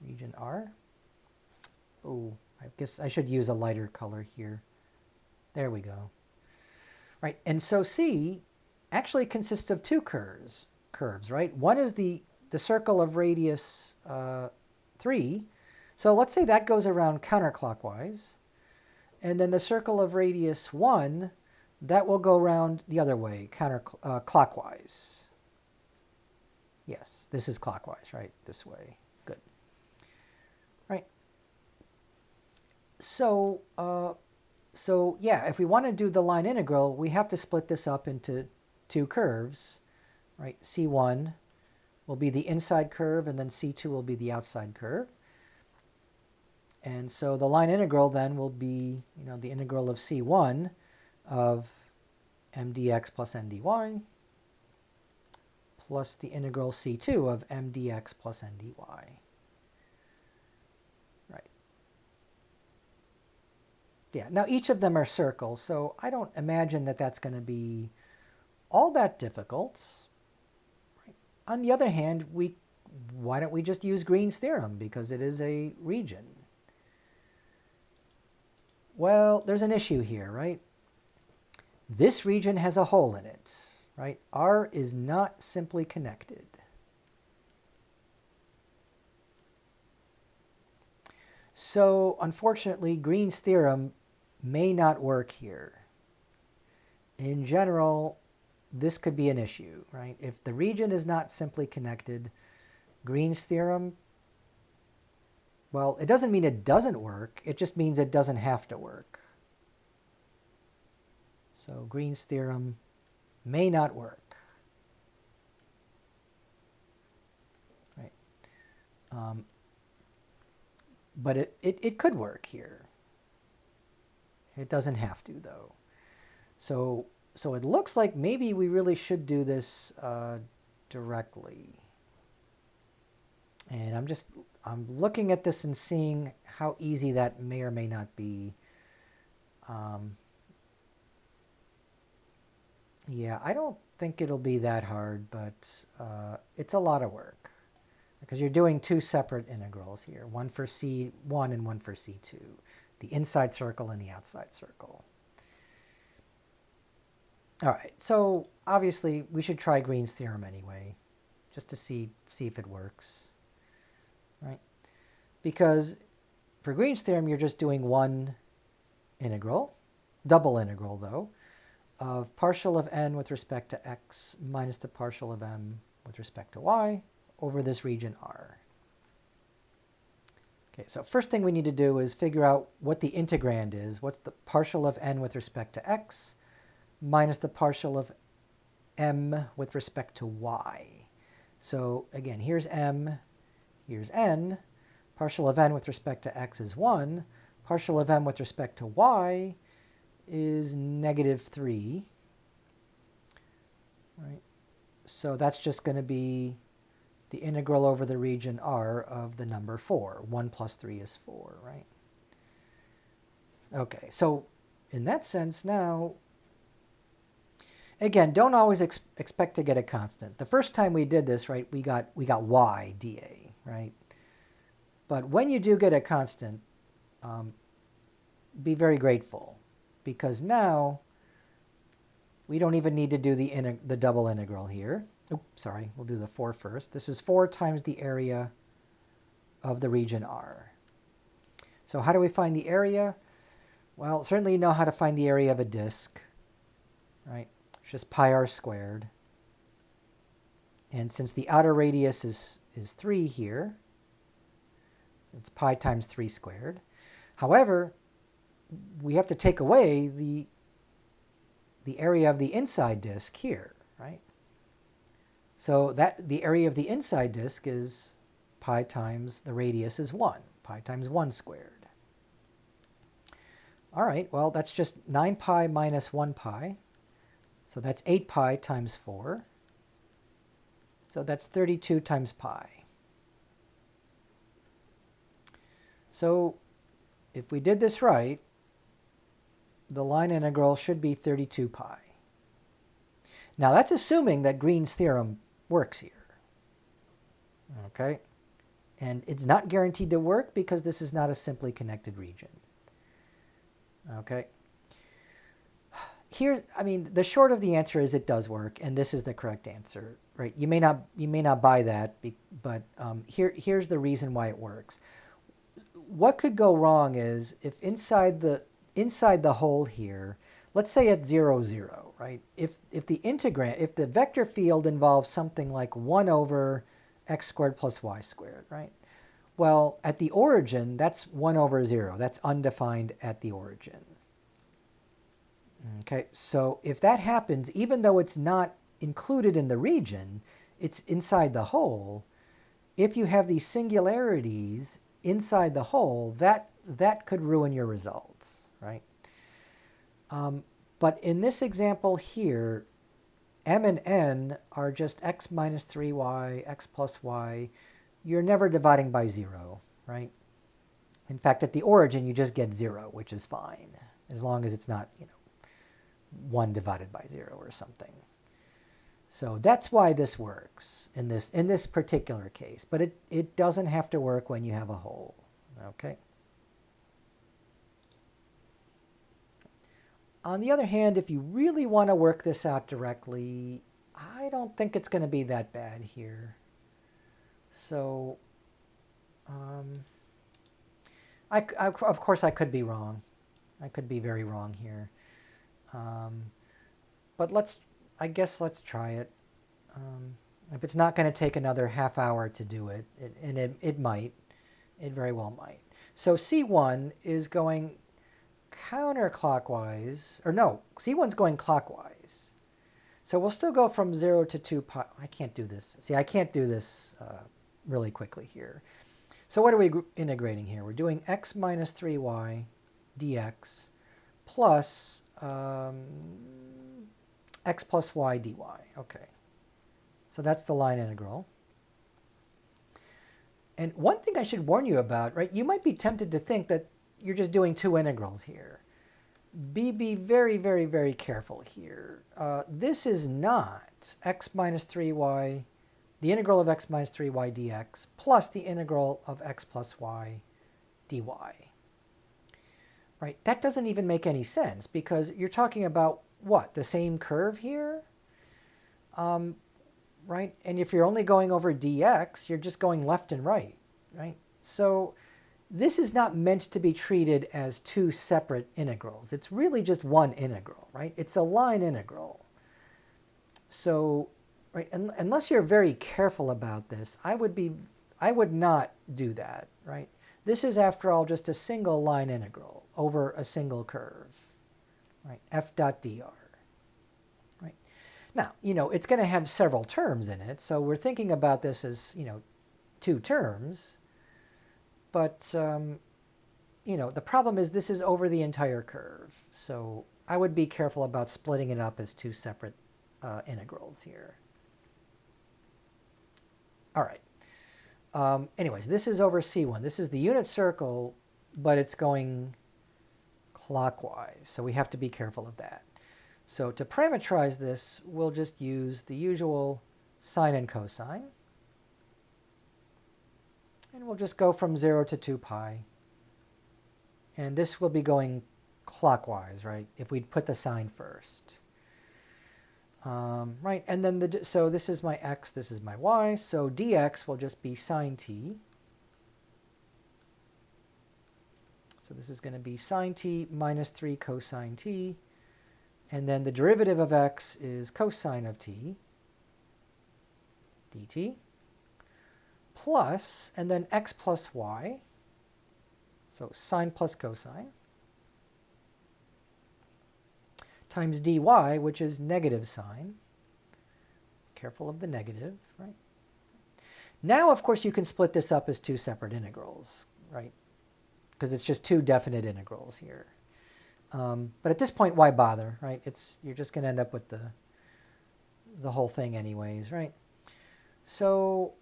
Region R. Oh, I guess I should use a lighter color here. There we go. Right, and so C actually consists of 2 curves, right? One is the circle of radius 3. So let's say that goes around counterclockwise. And then the circle of radius 1, that will go around the other way, clockwise. Yes, this is clockwise, right? This way. Good. Right. So, yeah, if we want to do the line integral, we have to split this up into 2 curves, right? C1 will be the inside curve, and then C2 will be the outside curve. And so the line integral then will be, the integral of C1 of m dx plus n dy plus the integral C2 of m dx plus n dy. Right. Yeah, now each of them are circles, so I don't imagine that that's going to be all that difficult. On the other hand, why don't we just use Green's theorem, because it is a region? Well, there's an issue here, right? This region has a hole in it, right? R is not simply connected. So, unfortunately, Green's theorem may not work here. In general, this could be an issue, right? If the region is not simply connected, Green's theorem, well, it doesn't mean it doesn't work. It just means it doesn't have to work. So Green's theorem may not work. Right. But it could work here. It doesn't have to, though. So it looks like maybe we really should do this directly. And I'm looking at this and seeing how easy that may or may not be. Yeah, I don't think it'll be that hard, but it's a lot of work because you're doing two separate integrals here, one for C1 and one for C2, the inside circle and the outside circle. All right, so obviously we should try Green's theorem anyway, just to see if it works, right? Because for Green's theorem, you're just doing one integral, double integral though, of partial of n with respect to x minus the partial of m with respect to y over this region R. Okay, so first thing we need to do is figure out what the integrand is. What's the partial of n with respect to x minus the partial of m with respect to y. So again, here's m, here's n. Partial of n with respect to x is 1. Partial of m with respect to y is -3. Right? So that's just going to be the integral over the region R of the number 4. 1 plus 3 is 4, right? Okay, so in that sense now, again, don't always expect to get a constant. The first time we did this, right, we got y dA, right? But when you do get a constant, be very grateful, because now we don't even need to do the double integral here. Oops, sorry, we'll do the 4 first. This is 4 times the area of the region R. So how do we find the area? Well, certainly you know how to find the area of a disk, right? It's just pi r squared. And since the outer radius is 3 here, it's pi times 3 squared. However, we have to take away the area of the inside disk here, right? So that the area of the inside disk is pi times the radius is 1, pi times 1 squared. All right, well, that's just 9 pi minus 1 pi. So that's 8 pi times 4. So that's 32 times pi. So if we did this right, the line integral should be 32 pi. Now that's assuming that Green's theorem works here. Okay? And it's not guaranteed to work because this is not a simply connected region. Okay? Here, I mean, the short of the answer is it does work, and this is the correct answer, right? You may not buy that, but here's the reason why it works. What could go wrong is if inside the hole here, let's say at 0, 0, right? If the vector field involves something like 1 over x squared plus y squared, right? Well, at the origin, that's 1 over 0. That's undefined at the origin. Okay, so if that happens, even though it's not included in the region, it's inside the hole. If you have these singularities inside the hole, that could ruin your results, right? But in this example here, m and n are just x minus 3y, x plus y. You're never dividing by 0, right? In fact, at the origin, you just get 0, which is fine, as long as it's not, 1 divided by 0 or something. So that's why this works in this particular case. But it doesn't have to work when you have a hole, okay? On the other hand, if you really want to work this out directly, I don't think it's going to be that bad here. So, of course, I could be wrong. I could be very wrong here. But I guess let's try it. If it's not going to take another half hour to do it, it might. It very well might. So C1 is going counterclockwise, or no, C1's going clockwise. So we'll still go from 0 to 2 pi. I can't do this. See, I can't do this really quickly here. So what are we integrating here? We're doing x minus 3y dx plus x plus y dy. Okay. So that's the line integral. And one thing I should warn you about, right? You might be tempted to think that you're just doing two integrals here. Be very, very, very careful here. This is not x minus 3y, the integral of x minus 3y dx plus the integral of x plus y dy. Right? That doesn't even make any sense because you're talking about what? The same curve here? Right? And if you're only going over dx, you're just going left and right, right? So this is not meant to be treated as two separate integrals. It's really just one integral, right? It's a line integral. So, right, unless you're very careful about this, I would not do that, right? This is, after all, just a single line integral over a single curve, right? F dot dr. Now, it's going to have several terms in it, so we're thinking about this as, two terms. But, the problem is this is over the entire curve. So I would be careful about splitting it up as two separate integrals here. All right. Anyways, this is over C1. This is the unit circle, but it's going clockwise. So we have to be careful of that. So to parametrize this, we'll just use the usual sine and cosine. And we'll just go from 0 to 2 pi. And this will be going clockwise, right, if we'd put the sine first. Right, and then so this is my x, this is my y. So dx will just be sine t. So this is going to be sine t minus 3 cosine t. And then the derivative of x is cosine of t, dt, plus, and then x plus y, so sine plus cosine, times dy, which is negative sine. Careful of the negative, right? Now, of course, you can split this up as two separate integrals, right? Because it's just two definite integrals here. But at this point, why bother, right? You're just going to end up with the whole thing anyways, right? So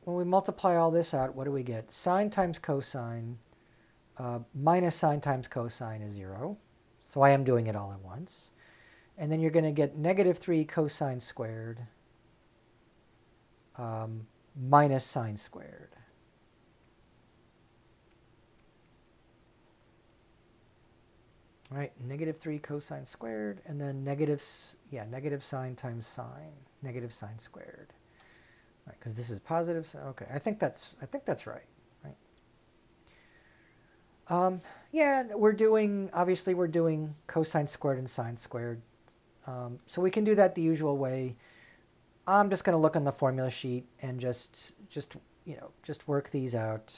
when we multiply all this out, what do we get? Sine times cosine minus sine times cosine is 0. So I am doing it all at once. And then you're going to get negative 3 cosine squared minus sine squared. Right, negative 3 cosine squared, and then negative sine times sine, negative sine squared. Right, because this is positive. So, okay, I think that's right. Right. Yeah, obviously we're doing cosine squared and sine squared. So we can do that the usual way. I'm just going to look on the formula sheet and just work these out.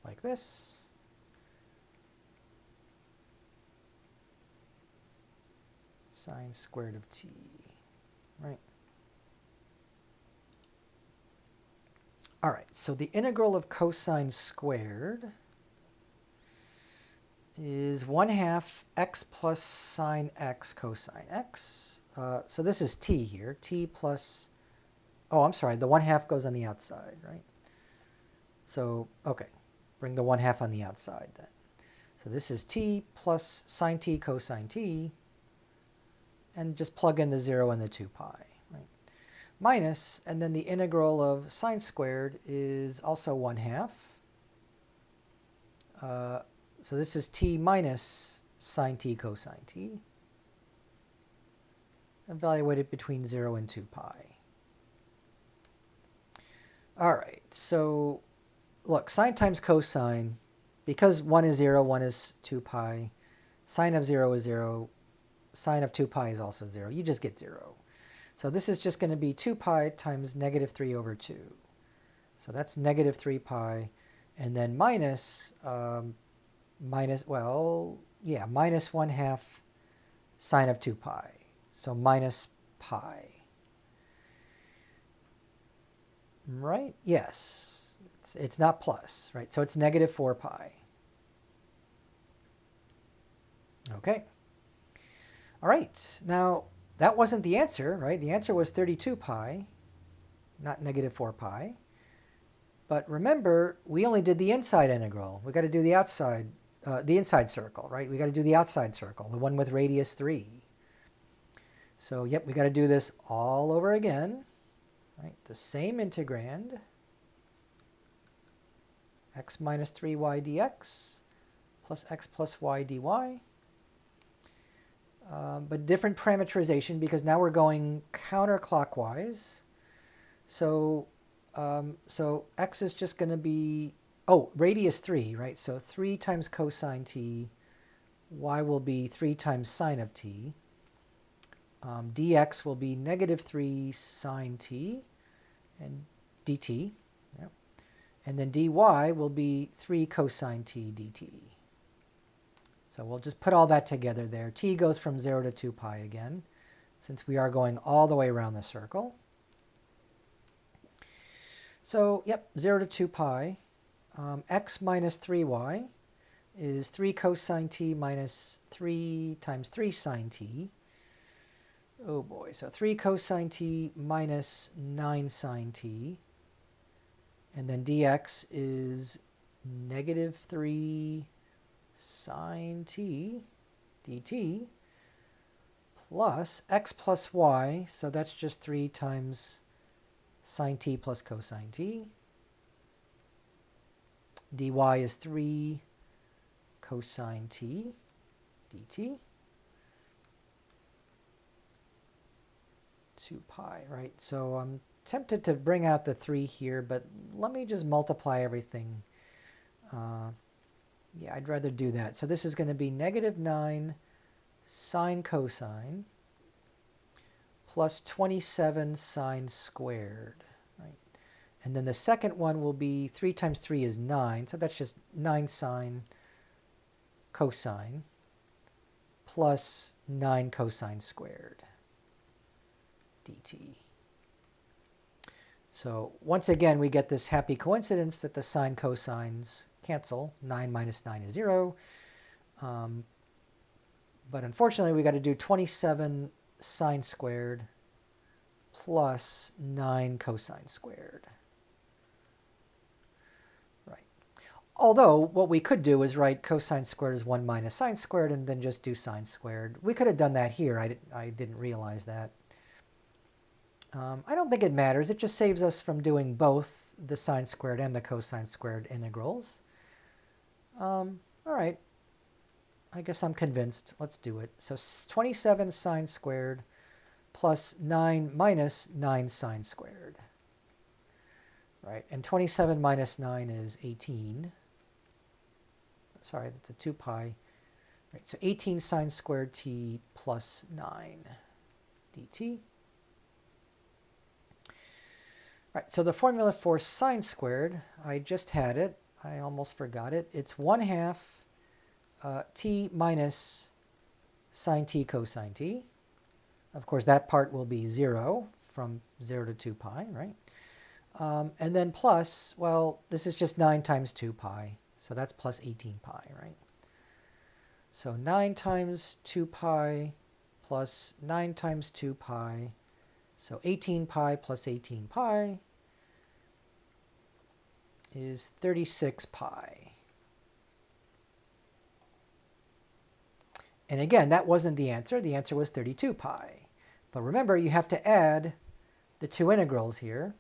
Like this. Sine squared of t, right? All right, so the integral of cosine squared is 1/2 x plus sine x cosine x. So this is t here, t plus, oh, I'm sorry, the 1/2 goes on the outside, right? So, okay. Bring the 1/2 on the outside then. So this is t plus sine t cosine t, and just plug in the 0 and the 2 pi, right? Minus, and then the integral of sine squared is also 1/2. So this is t minus sine t cosine t, evaluated between 0 and 2 pi. All right, so look, sine times cosine, because 1 is 0, 1 is 2 pi, sine of 0 is 0, sine of 2 pi is also 0. You just get 0. So this is just going to be 2 pi times negative 3 over 2. So that's negative 3 pi. And then minus, minus 1/2 sine of 2 pi. So minus pi. Right? Yes. It's not plus, right? So it's negative 4 pi. Okay. All right. Now, that wasn't the answer, right? The answer was 32 pi, not negative 4 pi. But remember, we only did the inside integral. We got to do the outside, the inside circle, right? We got to do the outside circle, the one with radius 3. So, yep, we got to do this all over again, right? The same integrand, x minus 3y dx plus x plus y dy. But different parametrization because now we're going counterclockwise. So x is just going to be, radius 3, right? So 3 times cosine t, y will be 3 times sine of t. Dx will be negative 3 sine t and dt. Yep. And then dy will be 3 cosine t dt. So we'll just put all that together there. T goes from 0 to 2 pi again, since we are going all the way around the circle. So, yep, 0 to 2 pi. X minus 3y is 3 cosine t minus 3 times 3 sine t. Oh boy, so 3 cosine t minus 9 sine t. And then dx is negative 3 sine t dt plus x plus y, so that's just 3 times sine t plus cosine t. dy is 3 cosine t dt. 2 pi, right? So I'm tempted to bring out the 3 here, but let me just multiply everything. Yeah, I'd rather do that. So this is going to be negative 9 sine cosine plus 27 sine squared, right? And then the second one will be 3 times 3 is 9, so that's just 9 sine cosine plus 9 cosine squared dt. So once again, we get this happy coincidence that the sine cosines cancel. 9 minus 9 is 0. But unfortunately, we got to do 27 sine squared plus 9 cosine squared. Right. Although, what we could do is write cosine squared as 1 minus sine squared and then just do sine squared. We could have done that here. I didn't realize that. I don't think it matters. It just saves us from doing both the sine squared and the cosine squared integrals. All right. I guess I'm convinced. Let's do it. So 27 sine squared plus 9 minus 9 sine squared. Right, and 27 minus 9 is 18. Sorry, that's a 2 pi. Right, so 18 sine squared t plus 9 dt. Right, so the formula for sine squared, I just had it. I almost forgot it. It's 1/2 t minus sine t cosine t. Of course, that part will be 0 from 0 to 2 pi, right? And then plus, well, this is just 9 times 2 pi, so that's plus 18 pi, right? So 9 times 2 pi plus 9 times 2 pi, so 18 pi plus 18 pi is 36 pi. And again, that wasn't the answer. The answer was 32 pi. But remember, you have to add the two integrals here.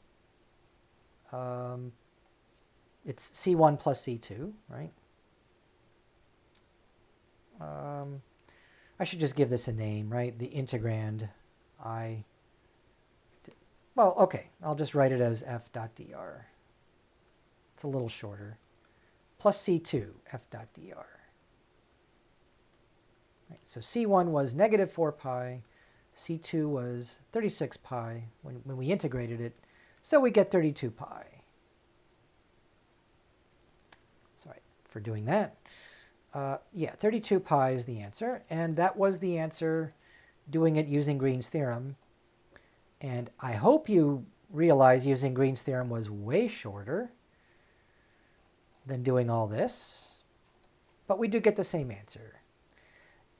It's C1 plus C2, right? I should just give this a name, right? The integrand well, okay, I'll just write it as f dot dr. It's a little shorter. Plus C2, f dot dr. Right, so C1 was negative 4 pi. C2 was 36 pi when we integrated it. So we get 32 pi. for doing that. Yeah, 32 pi is the answer, and that was the answer doing it using Green's theorem. And I hope you realize using Green's theorem was way shorter than doing all this, but we do get the same answer,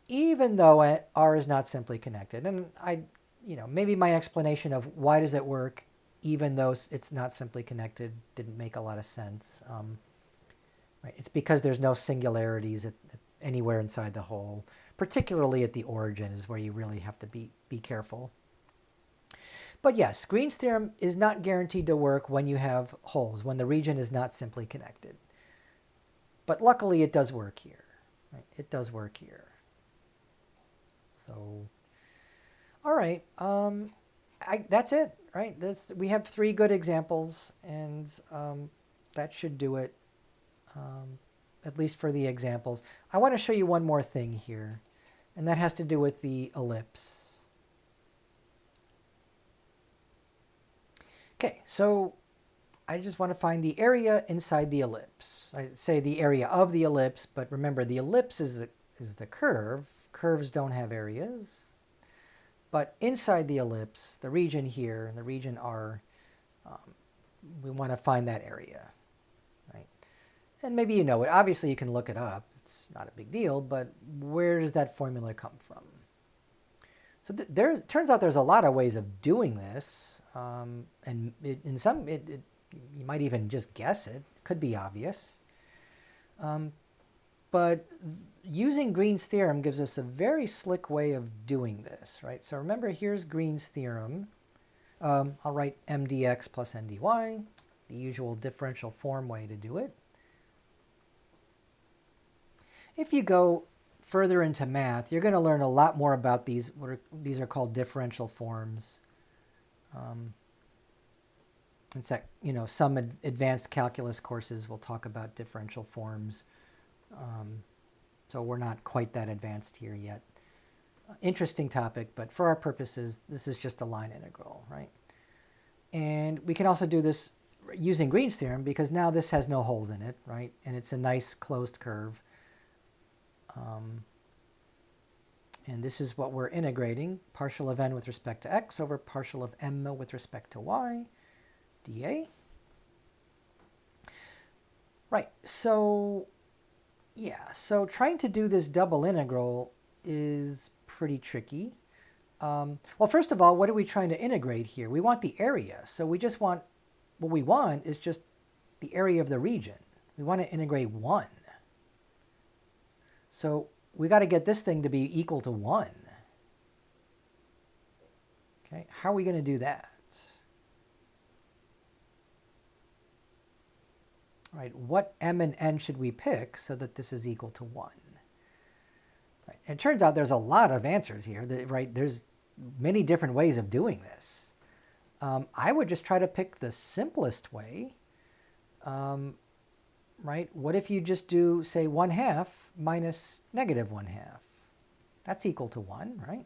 even though R is not simply connected. And maybe my explanation of why does it work even though it's not simply connected didn't make a lot of sense. Right? It's because there's no singularities anywhere inside the hole, particularly at the origin is where you really have to be careful. But yes, Green's theorem is not guaranteed to work when you have holes, when the region is not simply connected. But luckily it does work here. Right? It does work here. So, all right, that's it, right? We have 3 good examples, and that should do it, at least for the examples. I want to show you one more thing here, and that has to do with the ellipse. Okay, so I just want to find the area inside the ellipse. I say the area of the ellipse, but remember the ellipse is the curve. Curves don't have areas. But inside the ellipse, the region here and the region R, we want to find that area, right? And maybe you know it. Obviously, you can look it up. It's not a big deal, but where does that formula come from? So it turns out there's a lot of ways of doing this, and in some, you might even just guess it. It could be obvious. But using Green's theorem gives us a very slick way of doing this, right? So remember, here's Green's theorem. I'll write m dx plus n dy, the usual differential form way to do it. If you go further into math, you're going to learn a lot more about these. These are called differential forms. In fact, some advanced calculus courses will talk about differential forms. So we're not quite that advanced here yet. Interesting topic, but for our purposes, this is just a line integral, right? And we can also do this using Green's theorem because now this has no holes in it, right? And it's a nice closed curve. And this is what we're integrating, partial of n with respect to x over partial of m with respect to y, dA. Right, so yeah, so trying to do this double integral is pretty tricky. Well, first of all, what are we trying to integrate here? We want the area. So we just want, what we want is just the area of the region. We want to integrate 1. So we got to get this thing to be equal to 1. Okay, how are we going to do that? All right, what m and n should we pick so that this is equal to 1? Right. And it turns out there's a lot of answers here, right? There's many different ways of doing this. I would just try to pick the simplest way, right? What if you just do, say, 1/2 minus negative 1/2? That's equal to 1, right?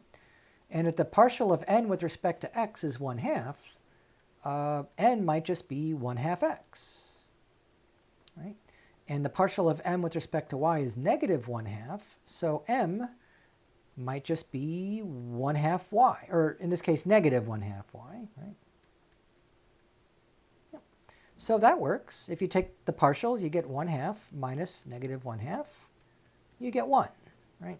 And if the partial of n with respect to x is 1/2, n might just be 1/2 x, right? And the partial of m with respect to y is negative 1/2, so m might just be 1/2 y, or in this case, negative 1/2 y, right? Yep. So that works. If you take the partials, you get 1/2 minus negative 1/2, you get 1, right?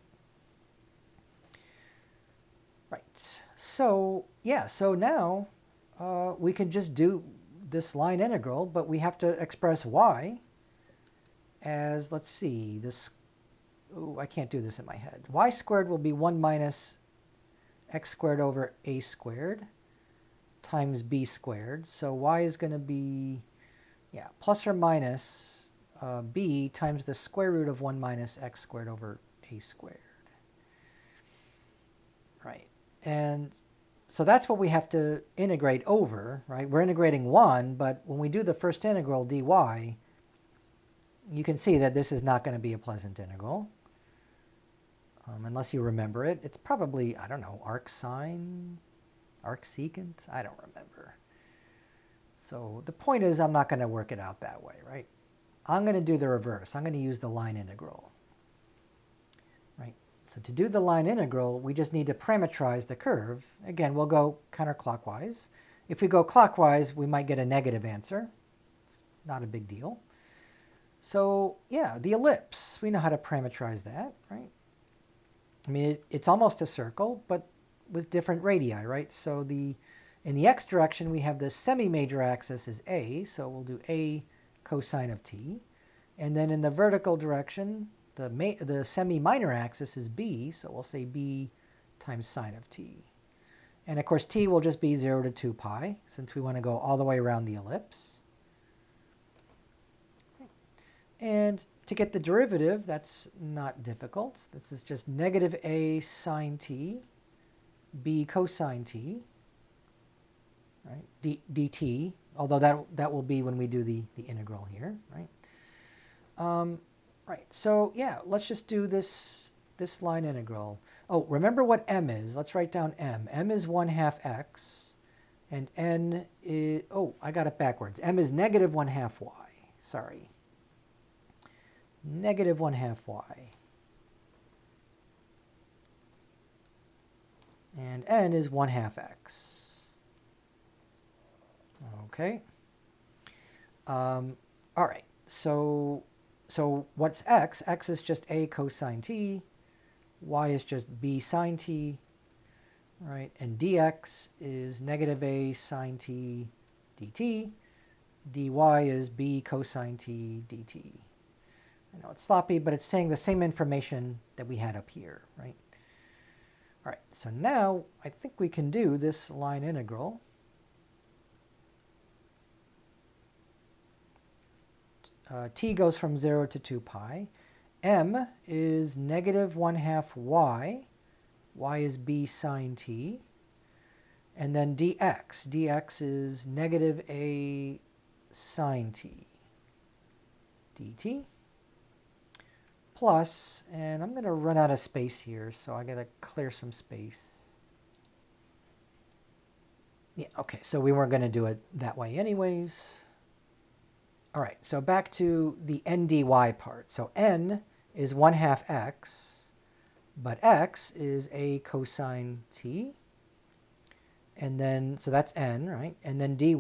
Right. So, yeah, so now we can just do this line integral, but we have to express y as, let's see, this, oh, I can't do this in my head. Y squared will be 1 minus x squared over a squared times b squared. So y is going to be, yeah, plus or minus b times the square root of 1 minus x squared over a squared. Right. And so that's what we have to integrate over, right? We're integrating 1, but when we do the first integral dy, you can see that this is not going to be a pleasant integral. Unless you remember it. It's probably, I don't know, arc sine, arc secant? I don't remember. So the point is I'm not going to work it out that way, right? I'm going to do the reverse. I'm going to use the line integral. Right? So to do the line integral, we just need to parametrize the curve. Again, we'll go counterclockwise. If we go clockwise, we might get a negative answer. It's not a big deal. So yeah, the ellipse, we know how to parametrize that, right? I mean, it's almost a circle, but with different radii, right? So in the x direction, we have the semi-major axis is a, so we'll do a cosine of t. And then in the vertical direction, the semi-minor axis is b, so we'll say b times sine of t. And of course, t will just be 0 to 2 pi, since we want to go all the way around the ellipse. And to get the derivative, that's not difficult. This is just negative a sine t, b cosine t, right? dt, although that will be when we do the integral here, right? Right, so yeah, let's just do this line integral. Oh, remember what m is. Let's write down m. m is 1/2 x, and n is, oh, I got it backwards. m is negative 1/2 y, sorry. Negative 1/2 y. And n is 1/2 x. Okay. All right, so what's x? X is just a cosine t. Y is just b sine t. Right, and dx is negative a sine t dt. dy is b cosine t dt. I know it's sloppy, but it's saying the same information that we had up here, right? All right, so now I think we can do this line integral. T goes from 0 to 2 pi. M is negative 1/2 y. Y is b sine t. And then dx. dx is negative a sine t dt. Plus, and I'm going to run out of space here, so I got to clear some space. Yeah, okay, so we weren't going to do it that way anyways. All right, so back to the n dy part. So n is 1/2 x, but x is a cosine t. And then, so that's n, right? And then dy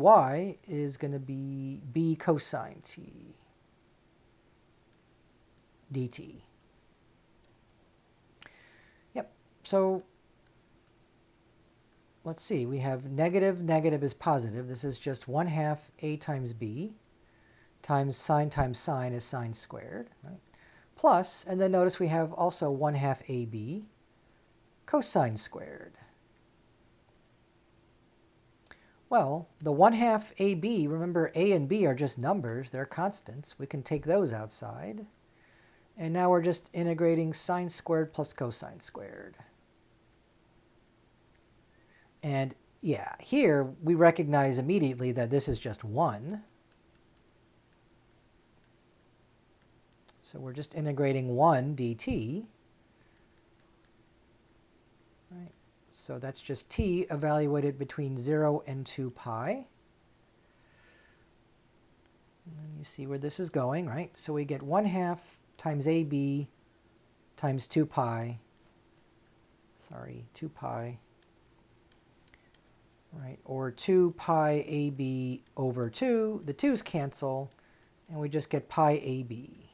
is going to be b cosine t dt. Yep, so let's see. We have negative is positive. This is just 1/2 a times b times sine is sine squared, right? Plus, and then notice we have also 1/2 ab cosine squared. Well, the 1/2 ab, remember a and b are just numbers, they're constants. We can take those outside. And now we're just integrating sine squared plus cosine squared. And yeah, here we recognize immediately that this is just 1. So we're just integrating 1 dt. Right. So that's just t evaluated between 0 and 2 pi. And you see where this is going, right? So we get 1/2 times ab times 2 pi. Sorry, 2 pi. Right, or 2 pi ab over 2. The 2's cancel, and we just get pi ab.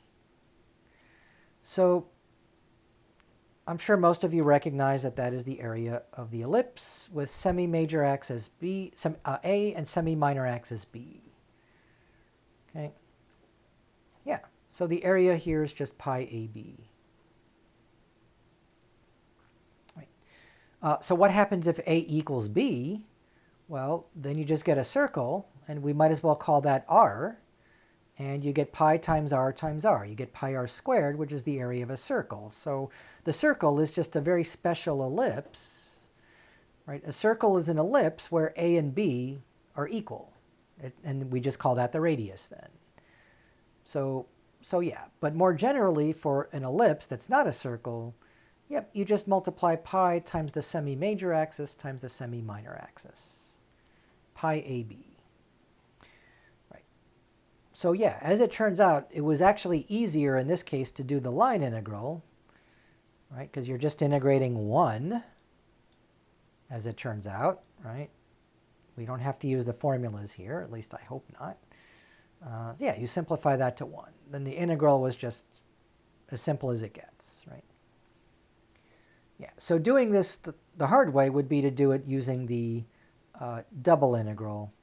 So I'm sure most of you recognize that that is the area of the ellipse with semi-major axis b, a and semi-minor axis b. Okay. Yeah, so the area here is just pi ab. Right. So what happens if a equals b? Well, then you just get a circle, and we might as well call that r. And you get pi times r times r. You get pi r squared, which is the area of a circle. So the circle is just a very special ellipse. Right? A circle is an ellipse where a and b are equal. And we just call that the radius then. So yeah, but more generally for an ellipse that's not a circle, yep, you just multiply pi times the semi-major axis times the semi-minor axis. Pi ab. So yeah, as it turns out, it was actually easier in this case to do the line integral, right? Because you're just integrating 1, as it turns out, right? We don't have to use the formulas here, at least I hope not. Yeah, you simplify that to 1. Then the integral was just as simple as it gets, right? Yeah, so doing this the hard way would be to do it using the double integral.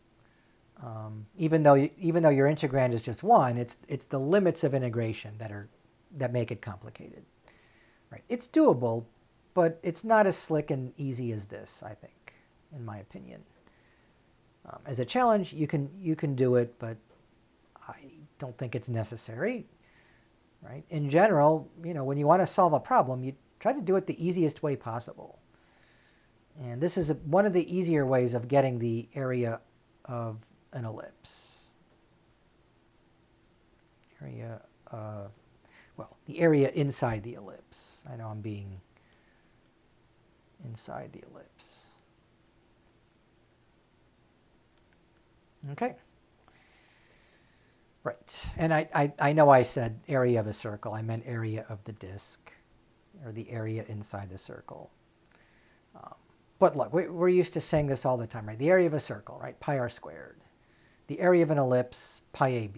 Even though your integrand is just 1, it's the limits of integration that make it complicated. Right? It's doable, but it's not as slick and easy as this, I think, in my opinion. As a challenge, you can do it, but I don't think it's necessary. Right? In general, when you want to solve a problem, you try to do it the easiest way possible. And this is one of the easier ways of getting the area of an ellipse. The area inside the ellipse. I know I'm being inside the ellipse. Okay. Right. And I know I said area of a circle. I meant area of the disk, or the area inside the circle. But look, we're used to saying this all the time, right? The area of a circle, right? Pi r squared. The area of an ellipse, pi ab.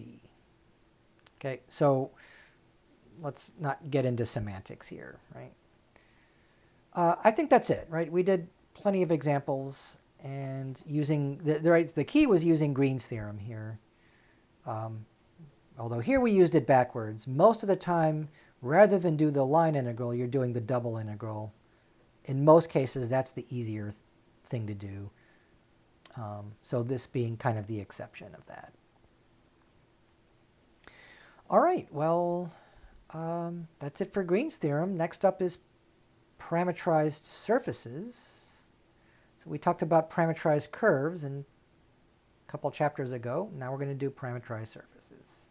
Okay, so let's not get into semantics here, right? I think that's it, right? We did plenty of examples, and using the key was using Green's theorem here. Although here we used it backwards. Most of the time, rather than do the line integral, you're doing the double integral. In most cases, that's the easier thing to do. So this being kind of the exception of that. All right, well, that's it for Green's theorem. Next up is parametrized surfaces. So we talked about parametrized curves a couple chapters ago. Now we're going to do parametrized surfaces.